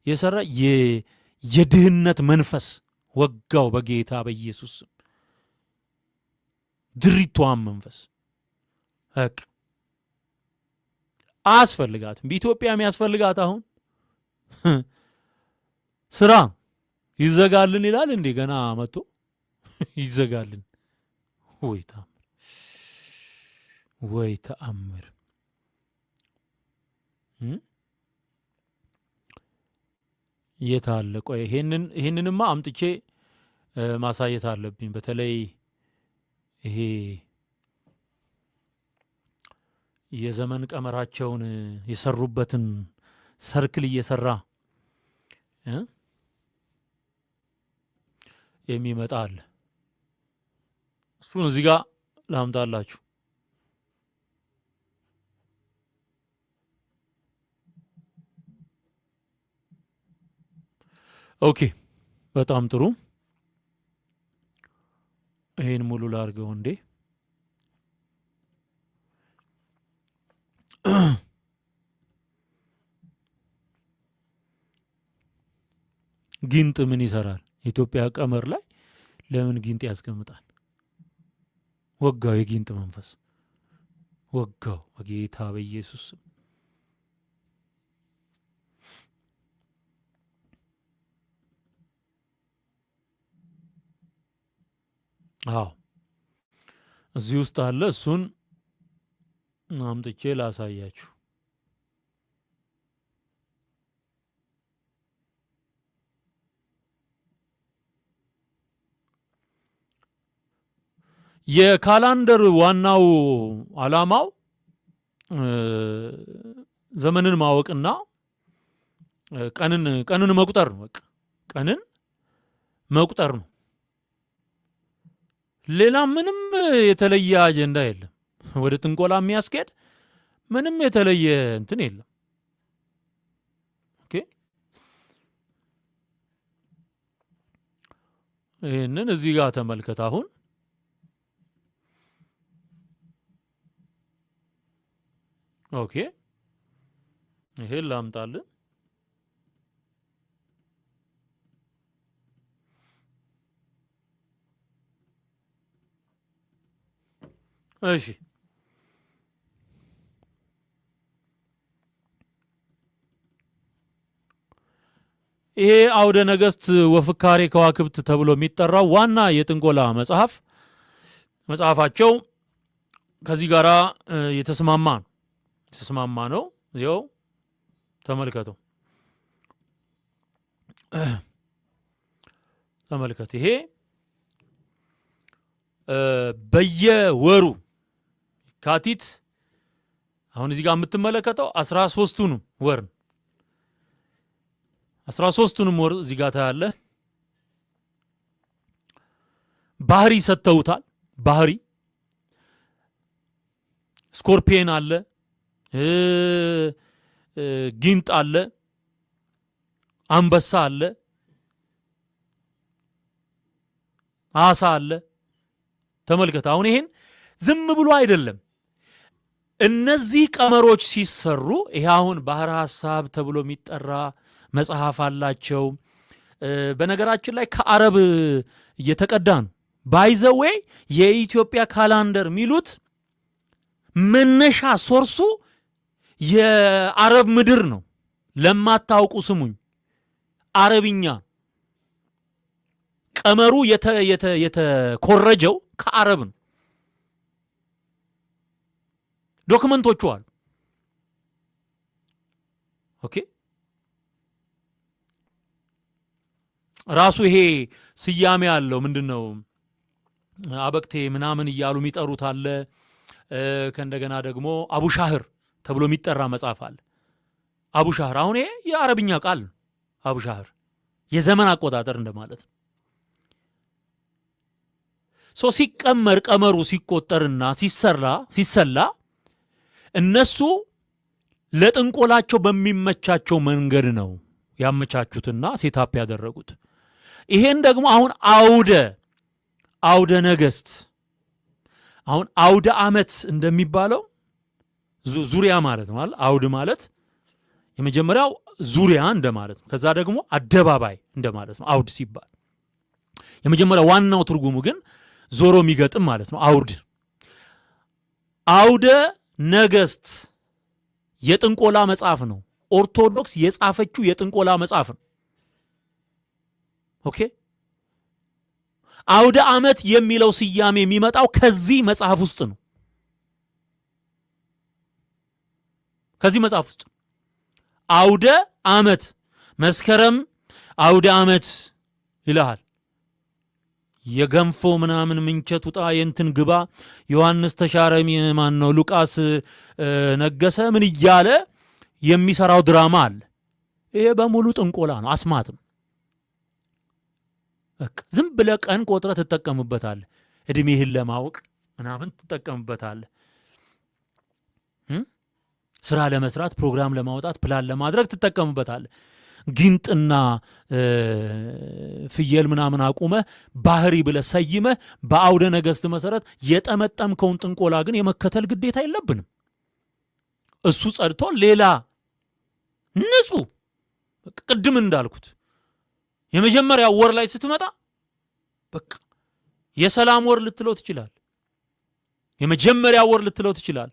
የሰራ የድህነት መንፈስ ወጋው በጌታ በኢየሱስ ስም። ድሪቷን መንፈስ አያስፈልጋትም። በኢትዮጵያ የሚያስፈልጋት አሁን ስራ ይዘጋልን ይላል እንዴ? ገና መጥቶ ይዘጋልን። ወይ ተአምር! የት አለ? ቆይ ይሄንንማ አምጥቼ ማሳየት አለብኝ። በተለይ ይሄ የዘመን ቀመራቸውን የሰሩበትን ሰርክል እየሰራ የሚመጣ አለ። እሱን እዚህ ጋር ላምጣላችሁ። ኦኬ፣ በጣም ጥሩ። ይሄን ሙሉ ላርገው እንዴ? ጊንጥ ምን ይሰራል? ኢትዮጵያ ቀመር ላይ ለምን ጊንጥ ያስቀምጣል? ወጋው፣ የጊንጥ መንፈስ ወጋው በጌታ በኢየሱስ። አዎ እዚህ ውስጥ አለ። እሱን አምጥቼ ላሳያችሁ። የካላንደር ዋናው ዓላማው ዘመንን ማወቅና ቀንን መቁጠር ነው። በቃ ቀንን መቁጠር ነው። ሌላ ምንም የተለየ አጀንዳ የለም። ወደ ጥንቆላ የሚያስኬድ ምንም የተለየ እንትን የለም። ኦኬ ይህንን እዚህ ጋር ተመልከት። አሁን ኦኬ ይሄን ላምጣልን። እሺ ይሄ አውደ ነገሥት ወፍካሬ ከዋክብት ተብሎ የሚጠራው ዋና የጥንቆላ መጽሐፋቸው ከዚህ ጋራ የተስማማ ነው። ይኸው ተመልከቱ። ይሄ በየወሩ ካቲት አሁን እዚህ ጋር የምትመለከተው 13ቱንም ወር 13ቱንም ወር እዚህ ጋር ታያለ። ባህሪ ሰጥተውታል። ባህሪ ስኮርፒየን አለ፣ ጊንጥ አለ፣ አንበሳ አለ፣ አሳ አለ። ተመልከት። አሁን ይሄን ዝም ብሎ አይደለም። እነዚህ ቀመሮች ሲሰሩ ይሄ አሁን ባህረ ሐሳብ ተብሎ የሚጠራ መጽሐፍ አላቸው። በነገራችን ላይ ከአረብ እየተቀዳ ነው። ባይዘዌ የኢትዮጵያ ካላንደር የሚሉት መነሻ ሶርሱ የአረብ ምድር ነው። ለማታውቁ ስሙኝ፣ አረብኛ ቀመሩ የተኮረጀው ከአረብ ነው። ዶክመንቶቹ አሉ። ኦኬ ራሱ ይሄ ስያሜ አለው። ምንድነው አበቅቴ ምናምን እያሉ የሚጠሩት አለ። ከእንደገና ደግሞ አቡሻህር ተብሎ የሚጠራ መጽሐፍ አለ። አቡሻህር አሁን ይሄ የአረብኛ ቃል ነው። አቡሻህር የዘመን አቆጣጠር እንደማለት ነው። ሲቀመር ቀመሩ ሲቆጠርና ሲሰላ እነሱ ለጥንቆላቸው በሚመቻቸው መንገድ ነው ያመቻቹትና ሴታፕ ያደረጉት። ይሄን ደግሞ አሁን አውደ ነገሥት አሁን አውደ ዓመት እንደሚባለው ዙሪያ ማለት ነው። አውድ ማለት የመጀመሪያው ዙሪያ እንደማለት ነው። ከዛ ደግሞ አደባባይ እንደማለት ነው። አውድ ሲባል የመጀመሪያው ዋናው ትርጉሙ ግን ዞሮ የሚገጥም ማለት ነው። አውደ ነገሥት የጥንቆላ መጽሐፍ ነው። ኦርቶዶክስ የጻፈችው የጥንቆላ መጽሐፍ ነው። ኦኬ አውደ ዓመት የሚለው ስያሜ የሚመጣው ከዚህ መጽሐፍ ውስጥ ነው። ከዚህ መጽሐፍ ውስጥ አውደ ዓመት መስከረም አውደ ዓመት ይልሃል። የገንፎ ምናምን ምንቸት ውጣ የንትን ግባ ዮሐንስ ተሻረ ማን ነው ሉቃስ ነገሰ ምን እያለ የሚሰራው ድራማ አለ። ይሄ በሙሉ ጥንቆላ ነው፣ አስማትም። ዝም ብለህ ቀን ቆጥረህ ትጠቀምበታለህ። እድሜህን ለማወቅ ምናምን ትጠቀምበታለህ። ስራ ለመስራት ፕሮግራም ለማውጣት ፕላን ለማድረግ ትጠቀምበታለህ። ጊንጥና ፍየል ምናምን አቁመህ ባህሪ ብለህ ሰይመህ በአውደ ነገሥት መሰረት የጠመጠምከውን ጥንቆላ ግን የመከተል ግዴታ የለብንም። እሱ ጸድቶ ሌላ ንጹህ ቅድም እንዳልኩት የመጀመሪያው ወር ላይ ስትመጣ በቃ የሰላም ወር ልትለው ትችላል። የመጀመሪያው ወር ልትለው ትችላል።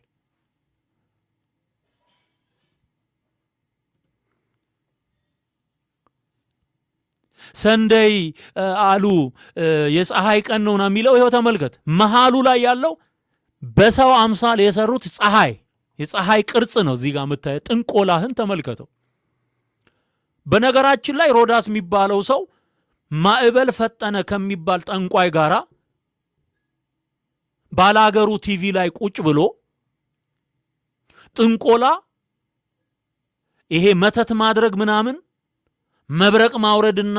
ሰንደይ አሉ የፀሐይ ቀን ነውና የሚለው ይሄው ተመልከት። መሃሉ ላይ ያለው በሰው አምሳል የሰሩት የፀሐይ ቅርጽ ነው። እዚህ ጋር የምታየው ጥንቆላህን ተመልከተው። በነገራችን ላይ ሮዳስ የሚባለው ሰው ማዕበል ፈጠነ ከሚባል ጠንቋይ ጋራ ባላገሩ ቲቪ ላይ ቁጭ ብሎ ጥንቆላ ይሄ መተት ማድረግ ምናምን መብረቅ ማውረድና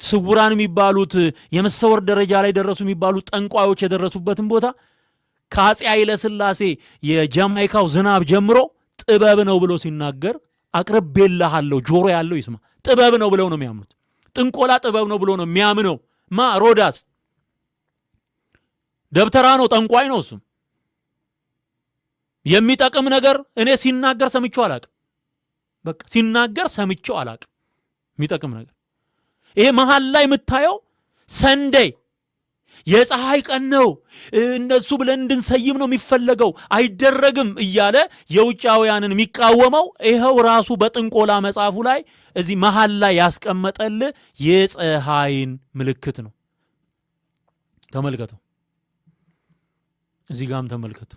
ስውራን የሚባሉት የመሰወር ደረጃ ላይ ደረሱ የሚባሉት ጠንቋዮች የደረሱበትን ቦታ ከአፄ ኃይለ ሥላሴ የጃማይካው ዝናብ ጀምሮ ጥበብ ነው ብሎ ሲናገር አቅርቤልሃለሁ፣ ጆሮ ያለው ይስማ። ጥበብ ነው ብለው ነው የሚያምኑት። ጥንቆላ ጥበብ ነው ብሎ ነው የሚያምነው። ሮዳስ ደብተራ ነው፣ ጠንቋይ ነው። እሱም የሚጠቅም ነገር እኔ ሲናገር ሰምቼው አላቅም። በቃ ሲናገር ሰምቼው አላቅም የሚጠቅም ነገር። ይሄ መሃል ላይ የምታየው ሰንደይ የፀሐይ ቀን ነው እነሱ ብለን እንድንሰይም ነው የሚፈለገው፣ አይደረግም እያለ የውጫውያንን የሚቃወመው ይኸው ራሱ በጥንቆላ መጽሐፉ ላይ እዚህ መሃል ላይ ያስቀመጠል የፀሐይን ምልክት ነው። ተመልከተው፣ እዚህ ጋም ተመልከቱ።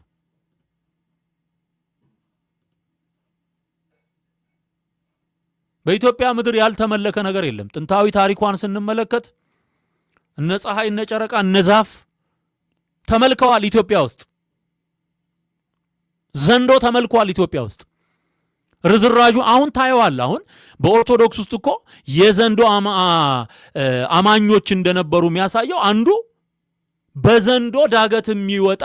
በኢትዮጵያ ምድር ያልተመለከ ነገር የለም። ጥንታዊ ታሪኳን ስንመለከት እነ ፀሐይ፣ እነ ጨረቃ፣ እነ ዛፍ ተመልከዋል። ኢትዮጵያ ውስጥ ዘንዶ ተመልከዋል። ኢትዮጵያ ውስጥ ርዝራዡ አሁን ታየዋል። አሁን በኦርቶዶክስ ውስጥ እኮ የዘንዶ አማኞች እንደነበሩ የሚያሳየው አንዱ በዘንዶ ዳገት የሚወጣ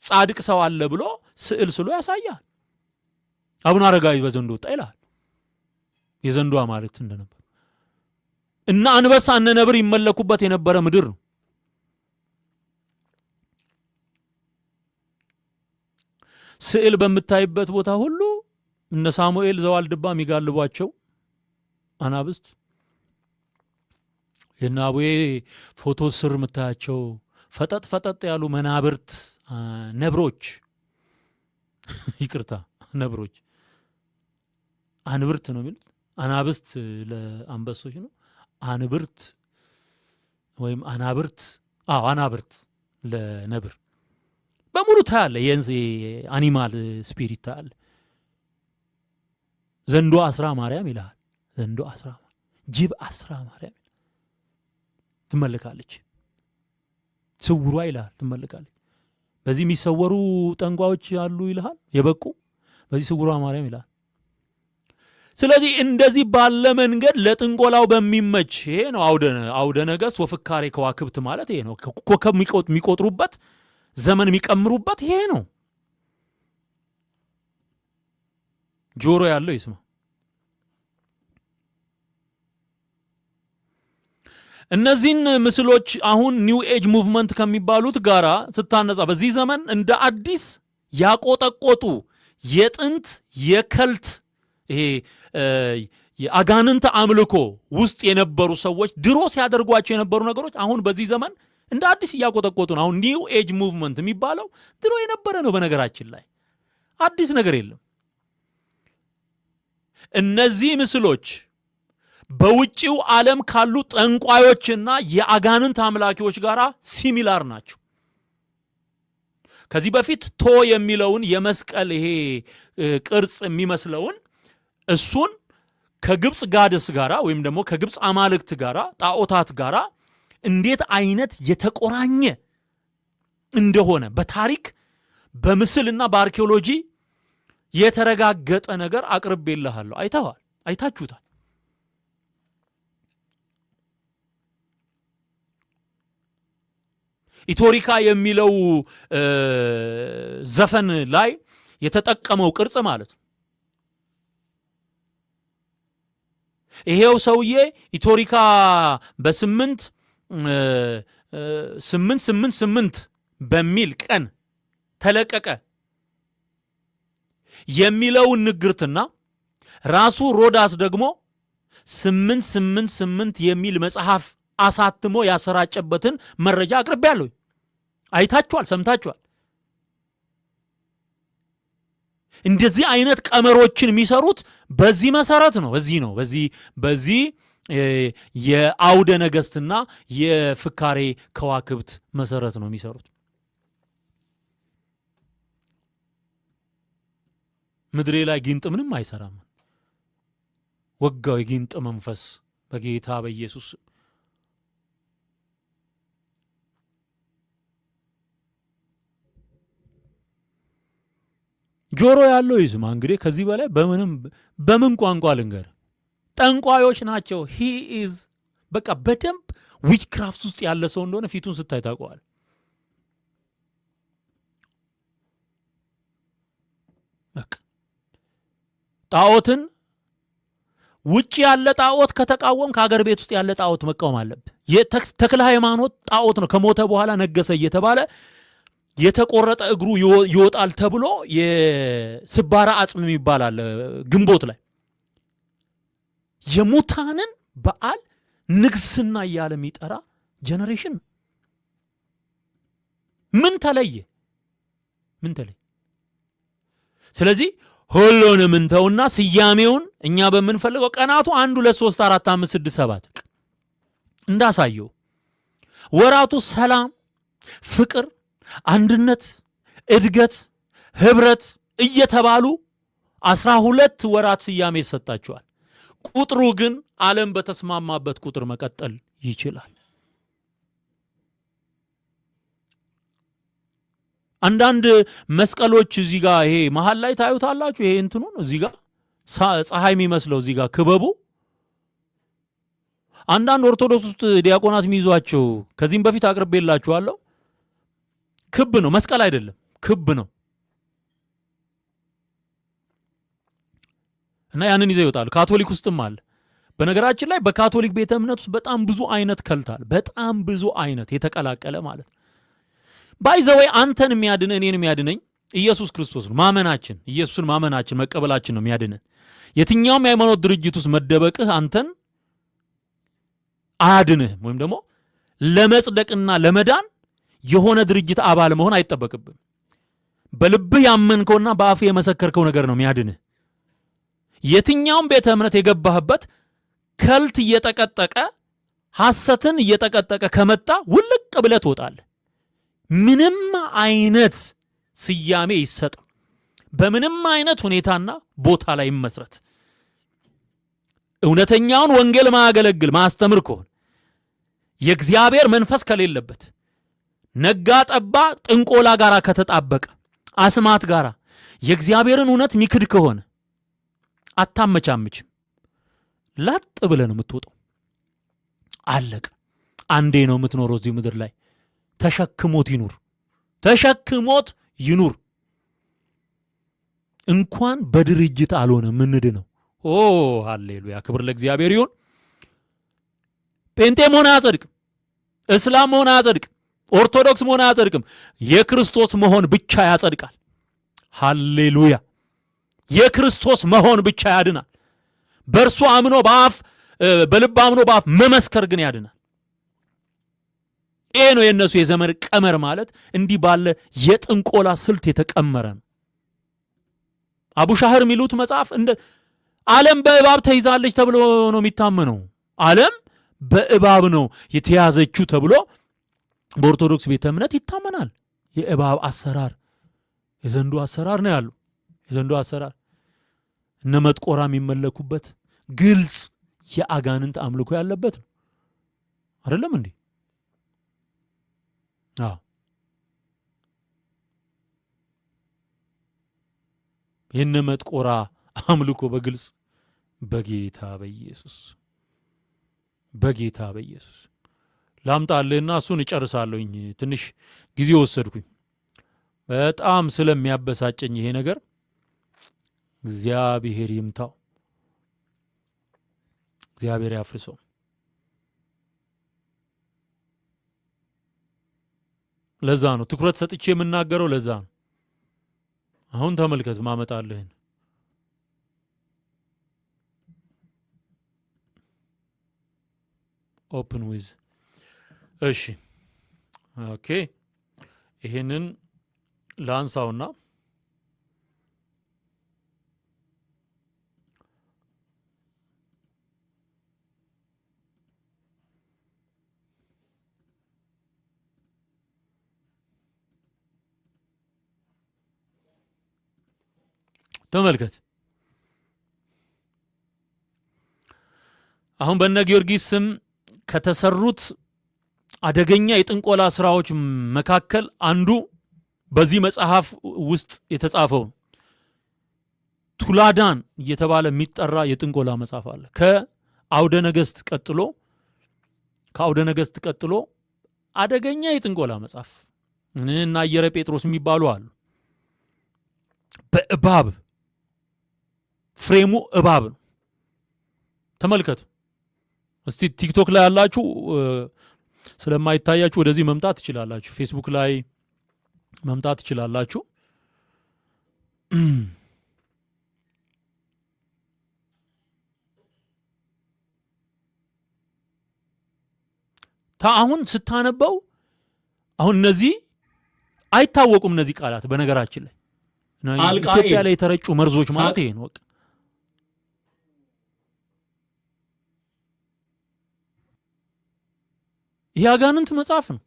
ጻድቅ ሰው አለ ብሎ ስዕል ስሎ ያሳያል። አቡነ አረጋዊ በዘንዶ ወጣ ይላል። የዘንዶ አማልክት እንደነበር እና አንበሳ እነ ነብር ይመለኩበት የነበረ ምድር ነው። ስዕል በምታይበት ቦታ ሁሉ እነ ሳሙኤል ዘዋልድባ የሚጋልቧቸው አናብስት፣ የነ አቡዬ ፎቶ ስር የምታያቸው ፈጠጥ ፈጠጥ ያሉ መናብርት ነብሮች፣ ይቅርታ ነብሮች፣ አንብርት ነው የሚሉት። አናብስት ለአንበሶች ነው። አንብርት ወይም አናብርት፣ አናብርት ለነብር በሙሉ ታያለ። የአኒማል ስፒሪት ታያለ። ዘንዶ አስራ ማርያም ይልሃል። ዘንዶ አስራ ጅብ አስራ ማርያም ትመልካለች። ስውሯ ይልሃል፣ ትመልካለች። በዚህ የሚሰወሩ ጠንቋዮች አሉ ይልሃል፣ የበቁ በዚህ ስውሯ ማርያም ይልሃል። ስለዚህ እንደዚህ ባለ መንገድ ለጥንቆላው በሚመች ይሄ ነው አውደ ነገሥት ወፍካሬ ከዋክብት ማለት ይሄ ነው። ኮከብ የሚቆጥሩበት ዘመን የሚቀምሩበት ይሄ ነው። ጆሮ ያለው ይስማ። እነዚህን ምስሎች አሁን ኒው ኤጅ ሙቭመንት ከሚባሉት ጋራ ስታነጻ በዚህ ዘመን እንደ አዲስ ያቆጠቆጡ የጥንት የከልት ይሄ የአጋንንት አምልኮ ውስጥ የነበሩ ሰዎች ድሮ ሲያደርጓቸው የነበሩ ነገሮች አሁን በዚህ ዘመን እንደ አዲስ እያቆጠቆጡ ነው። አሁን ኒው ኤጅ ሙቭመንት የሚባለው ድሮ የነበረ ነው። በነገራችን ላይ አዲስ ነገር የለም። እነዚህ ምስሎች በውጪው ዓለም ካሉ ጠንቋዮችና የአጋንንት አምላኪዎች ጋር ሲሚላር ናቸው። ከዚህ በፊት ቶ የሚለውን የመስቀል ይሄ ቅርጽ የሚመስለውን እሱን ከግብፅ ጋድስ ጋራ ወይም ደግሞ ከግብፅ አማልክት ጋራ ጣዖታት ጋራ እንዴት አይነት የተቆራኘ እንደሆነ በታሪክ በምስልና በአርኪኦሎጂ የተረጋገጠ ነገር አቅርቤልሃለሁ። አይታችሁታል። ኢቶሪካ የሚለው ዘፈን ላይ የተጠቀመው ቅርጽ ማለት ነው። ይሄው ሰውዬ ኢቶሪካ በ888 በሚል ቀን ተለቀቀ የሚለውን ንግርትና ራሱ ሮዳስ ደግሞ 888 የሚል መጽሐፍ አሳትሞ ያሰራጨበትን መረጃ አቅርቤያለሁ። አይታችኋል፣ ሰምታችኋል። እንደዚህ አይነት ቀመሮችን የሚሰሩት በዚህ መሰረት ነው። በዚህ የአውደ ነገስትና የፍካሬ ከዋክብት መሰረት ነው የሚሰሩት። ምድሬ ላይ ጊንጥ ምንም አይሰራም። ወጋው የጊንጥ መንፈስ በጌታ በኢየሱስ። ጆሮ ያለው ይስማ። እንግዲህ ከዚህ በላይ በምን ቋንቋ ልንገር? ጠንቋዮች ናቸው። ሂ ኢዝ በቃ በደንብ ዊች ክራፍት ውስጥ ያለ ሰው እንደሆነ ፊቱን ስታይ ታውቀዋል። በቃ ጣዖትን ውጭ ያለ ጣዖት ከተቃወም ከሀገር ቤት ውስጥ ያለ ጣዖት መቃወም አለብህ። ተክለ ሃይማኖት ጣዖት ነው። ከሞተ በኋላ ነገሰ እየተባለ የተቆረጠ እግሩ ይወጣል ተብሎ የስባራ አጽም የሚባል አለ ግንቦት ላይ የሙታንን በዓል ንግስና እያለ የሚጠራ ጀነሬሽን ምን ተለየ? ስለዚህ ሁሉንም እንተውና ስያሜውን እኛ በምንፈልገው ቀናቱ 1 2 3 4 5 6 7 እንዳሳየው ወራቱ ሰላም፣ ፍቅር፣ አንድነት፣ እድገት፣ ህብረት እየተባሉ 12 ወራት ስያሜ ይሰጣቸዋል። ቁጥሩ ግን ዓለም በተስማማበት ቁጥር መቀጠል ይችላል። አንዳንድ መስቀሎች እዚህ ጋር ይሄ መሃል ላይ ታዩታላችሁ። ይሄ እንትኑን እዚህ ጋር ፀሐይ የሚመስለው እዚህ ጋር ክበቡ። አንዳንድ ኦርቶዶክስ ውስጥ ዲያቆናት የሚይዟቸው ከዚህም በፊት አቅርቤላችኋለሁ። ክብ ነው፣ መስቀል አይደለም፣ ክብ ነው እና ያንን ይዘው ይወጣሉ። ካቶሊክ ውስጥም አለ። በነገራችን ላይ በካቶሊክ ቤተ እምነት ውስጥ በጣም ብዙ አይነት ከልታል። በጣም ብዙ አይነት የተቀላቀለ ማለት ነው። ባይዘወይ አንተን የሚያድን እኔን የሚያድነኝ ኢየሱስ ክርስቶስ ነው። ማመናችን ኢየሱስን ማመናችን መቀበላችን ነው የሚያድነን። የትኛውም የሃይማኖት ድርጅት ውስጥ መደበቅህ አንተን አያድንህም። ወይም ደግሞ ለመጽደቅና ለመዳን የሆነ ድርጅት አባል መሆን አይጠበቅብም። በልብህ ያመንከውና በአፍህ የመሰከርከው ነገር ነው የሚያድንህ። የትኛውም ቤተ እምነት የገባህበት ከልት እየጠቀጠቀ ሐሰትን እየጠቀጠቀ ከመጣ ውልቅ ብለህ ትወጣለህ። ምንም አይነት ስያሜ ይሰጥ፣ በምንም አይነት ሁኔታና ቦታ ላይ ይመስረት፣ እውነተኛውን ወንጌል ማያገለግል ማስተምር ከሆነ የእግዚአብሔር መንፈስ ከሌለበት ነጋ ጠባ ጥንቆላ ጋር ከተጣበቀ አስማት ጋር የእግዚአብሔርን እውነት ሚክድ ከሆነ አታመቻምችም። ላጥ ብለህ ነው የምትወጣው። አለቀ። አንዴ ነው የምትኖረው እዚህ ምድር ላይ። ተሸክሞት ይኑር። እንኳን በድርጅት አልሆነ ምንድ ነው። ኦ ሃሌሉያ፣ ክብር ለእግዚአብሔር ይሁን። ጴንጤ መሆን አያጸድቅም፣ እስላም መሆን አያጸድቅም፣ ኦርቶዶክስ መሆን አያጸድቅም። የክርስቶስ መሆን ብቻ ያጸድቃል። ሃሌሉያ። የክርስቶስ መሆን ብቻ ያድናል። በእርሱ አምኖ በልብ አምኖ በአፍ መመስከር ግን ያድናል። ይሄ ነው የነሱ የዘመን ቀመር ማለት። እንዲህ ባለ የጥንቆላ ስልት የተቀመረ ነው። አቡሻህር የሚሉት መጽሐፍ እንደ ዓለም በእባብ ተይዛለች ተብሎ ነው የሚታመነው። ዓለም በእባብ ነው የተያዘችው ተብሎ በኦርቶዶክስ ቤተ እምነት ይታመናል። የእባብ አሰራር፣ የዘንዶ አሰራር ነው ያለው። የዘንዶ አሰራር እነ መጥቆራ የሚመለኩበት ግልጽ የአጋንንት አምልኮ ያለበት ነው። አይደለም እንዴ? አዎ። የነ መጥቆራ አምልኮ በግልጽ በጌታ በኢየሱስ ላምጣልህና እሱን እጨርሳለሁኝ። ትንሽ ጊዜ ወሰድኩኝ። በጣም ስለሚያበሳጨኝ ይሄ ነገር እግዚአብሔር ይምታው፣ እግዚአብሔር ያፍርሰው። ለዛ ነው ትኩረት ሰጥቼ የምናገረው። ለዛ ነው። አሁን ተመልከት ማመጣልህን ኦፕን ዊዝ እሺ ኦኬ ይሄንን ላንሳውና ተመልከት አሁን በእነ ጊዮርጊስ ስም ከተሰሩት አደገኛ የጥንቆላ ስራዎች መካከል አንዱ በዚህ መጽሐፍ ውስጥ የተጻፈው ቱላዳን እየተባለ የሚጠራ የጥንቆላ መጽሐፍ አለ። ከአውደ ነገስት ቀጥሎ አደገኛ የጥንቆላ መጽሐፍ እና አየረ ጴጥሮስ የሚባሉ አሉ። በእባብ ፍሬሙ እባብ ነው። ተመልከቱ እስቲ ቲክቶክ ላይ ያላችሁ ስለማይታያችሁ ወደዚህ መምጣት ትችላላችሁ። ፌስቡክ ላይ መምጣት ትችላላችሁ። አሁን ስታነበው አሁን እነዚህ አይታወቁም። እነዚህ ቃላት በነገራችን ላይ ኢትዮጵያ ላይ የተረጩ መርዞች ማለት ይሄ ነው። የአጋንንት መጽሐፍ ነው።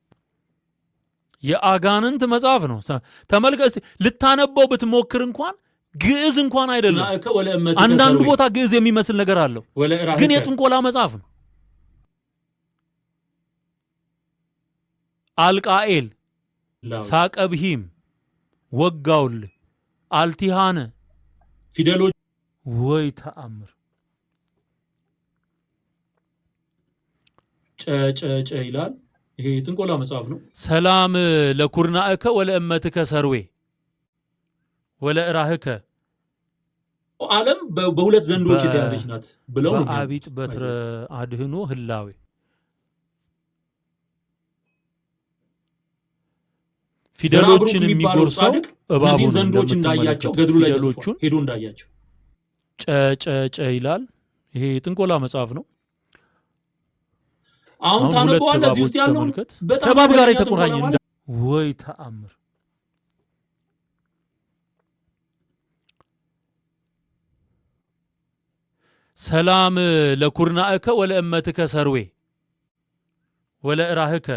የአጋንንት መጽሐፍ ነው። ተመልከት ልታነበው ብትሞክር እንኳን ግዕዝ እንኳን አይደለም። አንዳንድ ቦታ ግዕዝ የሚመስል ነገር አለው፣ ግን የጥንቆላ መጽሐፍ ነው። አልቃኤል ሳቀብሂም ወጋውል አልቲሃነ ፊደሎች ወይ ተአምር ጨጨጨ ይላል። ይሄ ጥንቆላ መጽሐፍ ነው። ሰላም ለኩርናእከ ወለእመትከ ሰርዌ ወለእራህከ ዓለም በሁለት ዘንዶች የተያዘች ናት ብለው ነው። በአቢጥ በትረ አድህኖ ህላዌ ፊደሎችን የሚጎርሰው እባቡ ዘንዶች እንዳያቸው ገድሉ ላይ ሄዶ እንዳያቸው ጨጨጨ ይላል። ይሄ ጥንቆላ መጽሐፍ ነው። አሁን ታነበዋለህ። እዚህ ውስጥ ያለው እባብ ጋር የተቆራኘ ወይ ተአምር ሰላም ለኩርናእከ ወለእመትከ ሰርዌ ወለእራህከ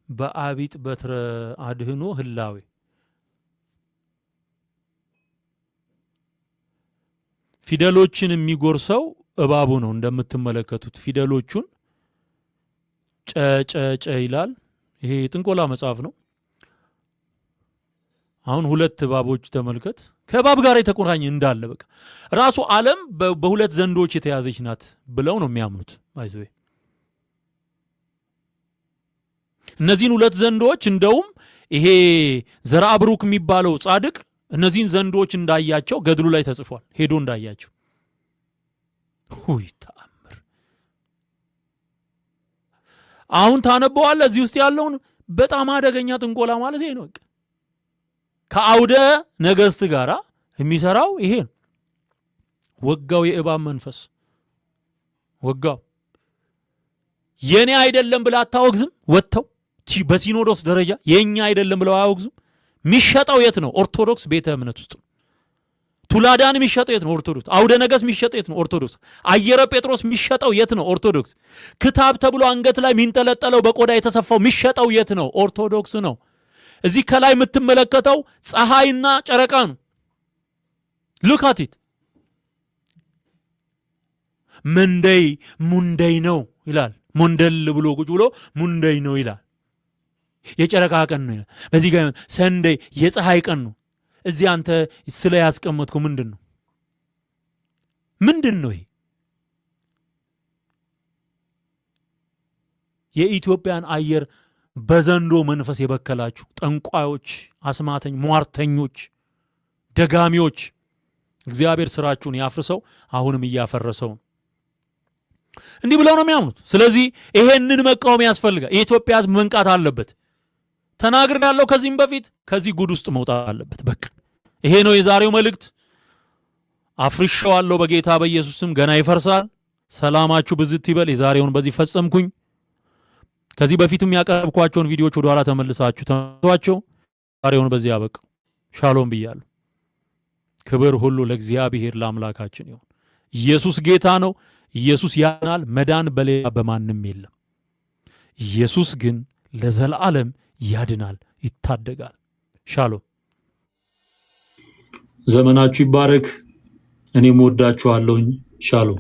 በአቢጥ በትረ አድህኖ ህላዌ ፊደሎችን የሚጎርሰው እባቡ ነው። እንደምትመለከቱት ፊደሎቹን ጨጨጨ ይላል። ይሄ ጥንቆላ መጽሐፍ ነው። አሁን ሁለት እባቦች ተመልከት። ከእባብ ጋር የተቆራኘ እንዳለ በቃ ራሱ ዓለም በሁለት ዘንዶች የተያዘች ናት ብለው ነው የሚያምኑት። አይዞህ እነዚህን ሁለት ዘንዶች እንደውም ይሄ ዘርአብሩክ የሚባለው ጻድቅ እነዚህን ዘንዶች እንዳያቸው ገድሉ ላይ ተጽፏል። ሄዶ እንዳያቸው ሁይ ተአምር። አሁን ታነበዋለህ። እዚህ ውስጥ ያለውን በጣም አደገኛ ጥንቆላ ማለት ይሄ ነው። ከአውደ ነገስት ጋር የሚሰራው ይሄ ነው። ወጋው የእባብ መንፈስ ወጋው። የኔ አይደለም ብላ አታወግዝም። ወጥተው በሲኖዶስ ደረጃ የኛ አይደለም ብለው አያወግዙም። የሚሸጠው የት ነው? ኦርቶዶክስ ቤተ እምነት ውስጥ ነው። ቱላዳን የሚሸጠው የት ነው? ኦርቶዶክስ። አውደ ነገስት የሚሸጠው የት ነው? ኦርቶዶክስ። አየረ ጴጥሮስ የሚሸጠው የት ነው? ኦርቶዶክስ። ክታብ ተብሎ አንገት ላይ የሚንጠለጠለው በቆዳ የተሰፋው የሚሸጠው የት ነው? ኦርቶዶክስ ነው። እዚህ ከላይ የምትመለከተው ፀሐይና ጨረቃ ነው። ሉካቲት መንደይ ሙንደይ ነው ይላል። ሞንደል ብሎ ቁጭ ብሎ ሙንደይ ነው ይላል። የጨረቃ ቀን ነው ይላል። በዚህ ጋር ሰንደይ የፀሐይ ቀን ነው። እዚህ አንተ ስለ ያስቀመጥከው ምንድን ነው? ምንድን ነው ይሄ? የኢትዮጵያን አየር በዘንዶ መንፈስ የበከላችሁ ጠንቋዮች፣ አስማተኝ፣ ሟርተኞች፣ ደጋሚዎች እግዚአብሔር ስራችሁን ያፍርሰው። አሁንም እያፈረሰው ነው። እንዲህ ብለው ነው የሚያምኑት። ስለዚህ ይሄንን መቃወም ያስፈልጋል። የኢትዮጵያ ሕዝብ መንቃት አለበት። ተናግር ያለው ከዚህም በፊት ከዚህ ጉድ ውስጥ መውጣት አለበት። በቃ ይሄ ነው የዛሬው መልእክት። አፍርሼዋለሁ በጌታ በኢየሱስም። ገና ይፈርሳል። ሰላማችሁ ብዝት ይበል። የዛሬውን በዚህ ፈጸምኩኝ። ከዚህ በፊትም ያቀረብኳቸውን ቪዲዮዎች ወደ ኋላ ተመልሳችሁ ተመልሷቸው። ዛሬውን በዚህ አበቃ። ሻሎም ብያለሁ። ክብር ሁሉ ለእግዚአብሔር ለአምላካችን ይሁን። ኢየሱስ ጌታ ነው። ኢየሱስ ያድናል። መዳን በሌላ በማንም የለም። ኢየሱስ ግን ለዘላለም ያድናል፣ ይታደጋል። ሻሎም። ዘመናችሁ ይባረክ። እኔም ወዳችኋለሁኝ። ሻሎም።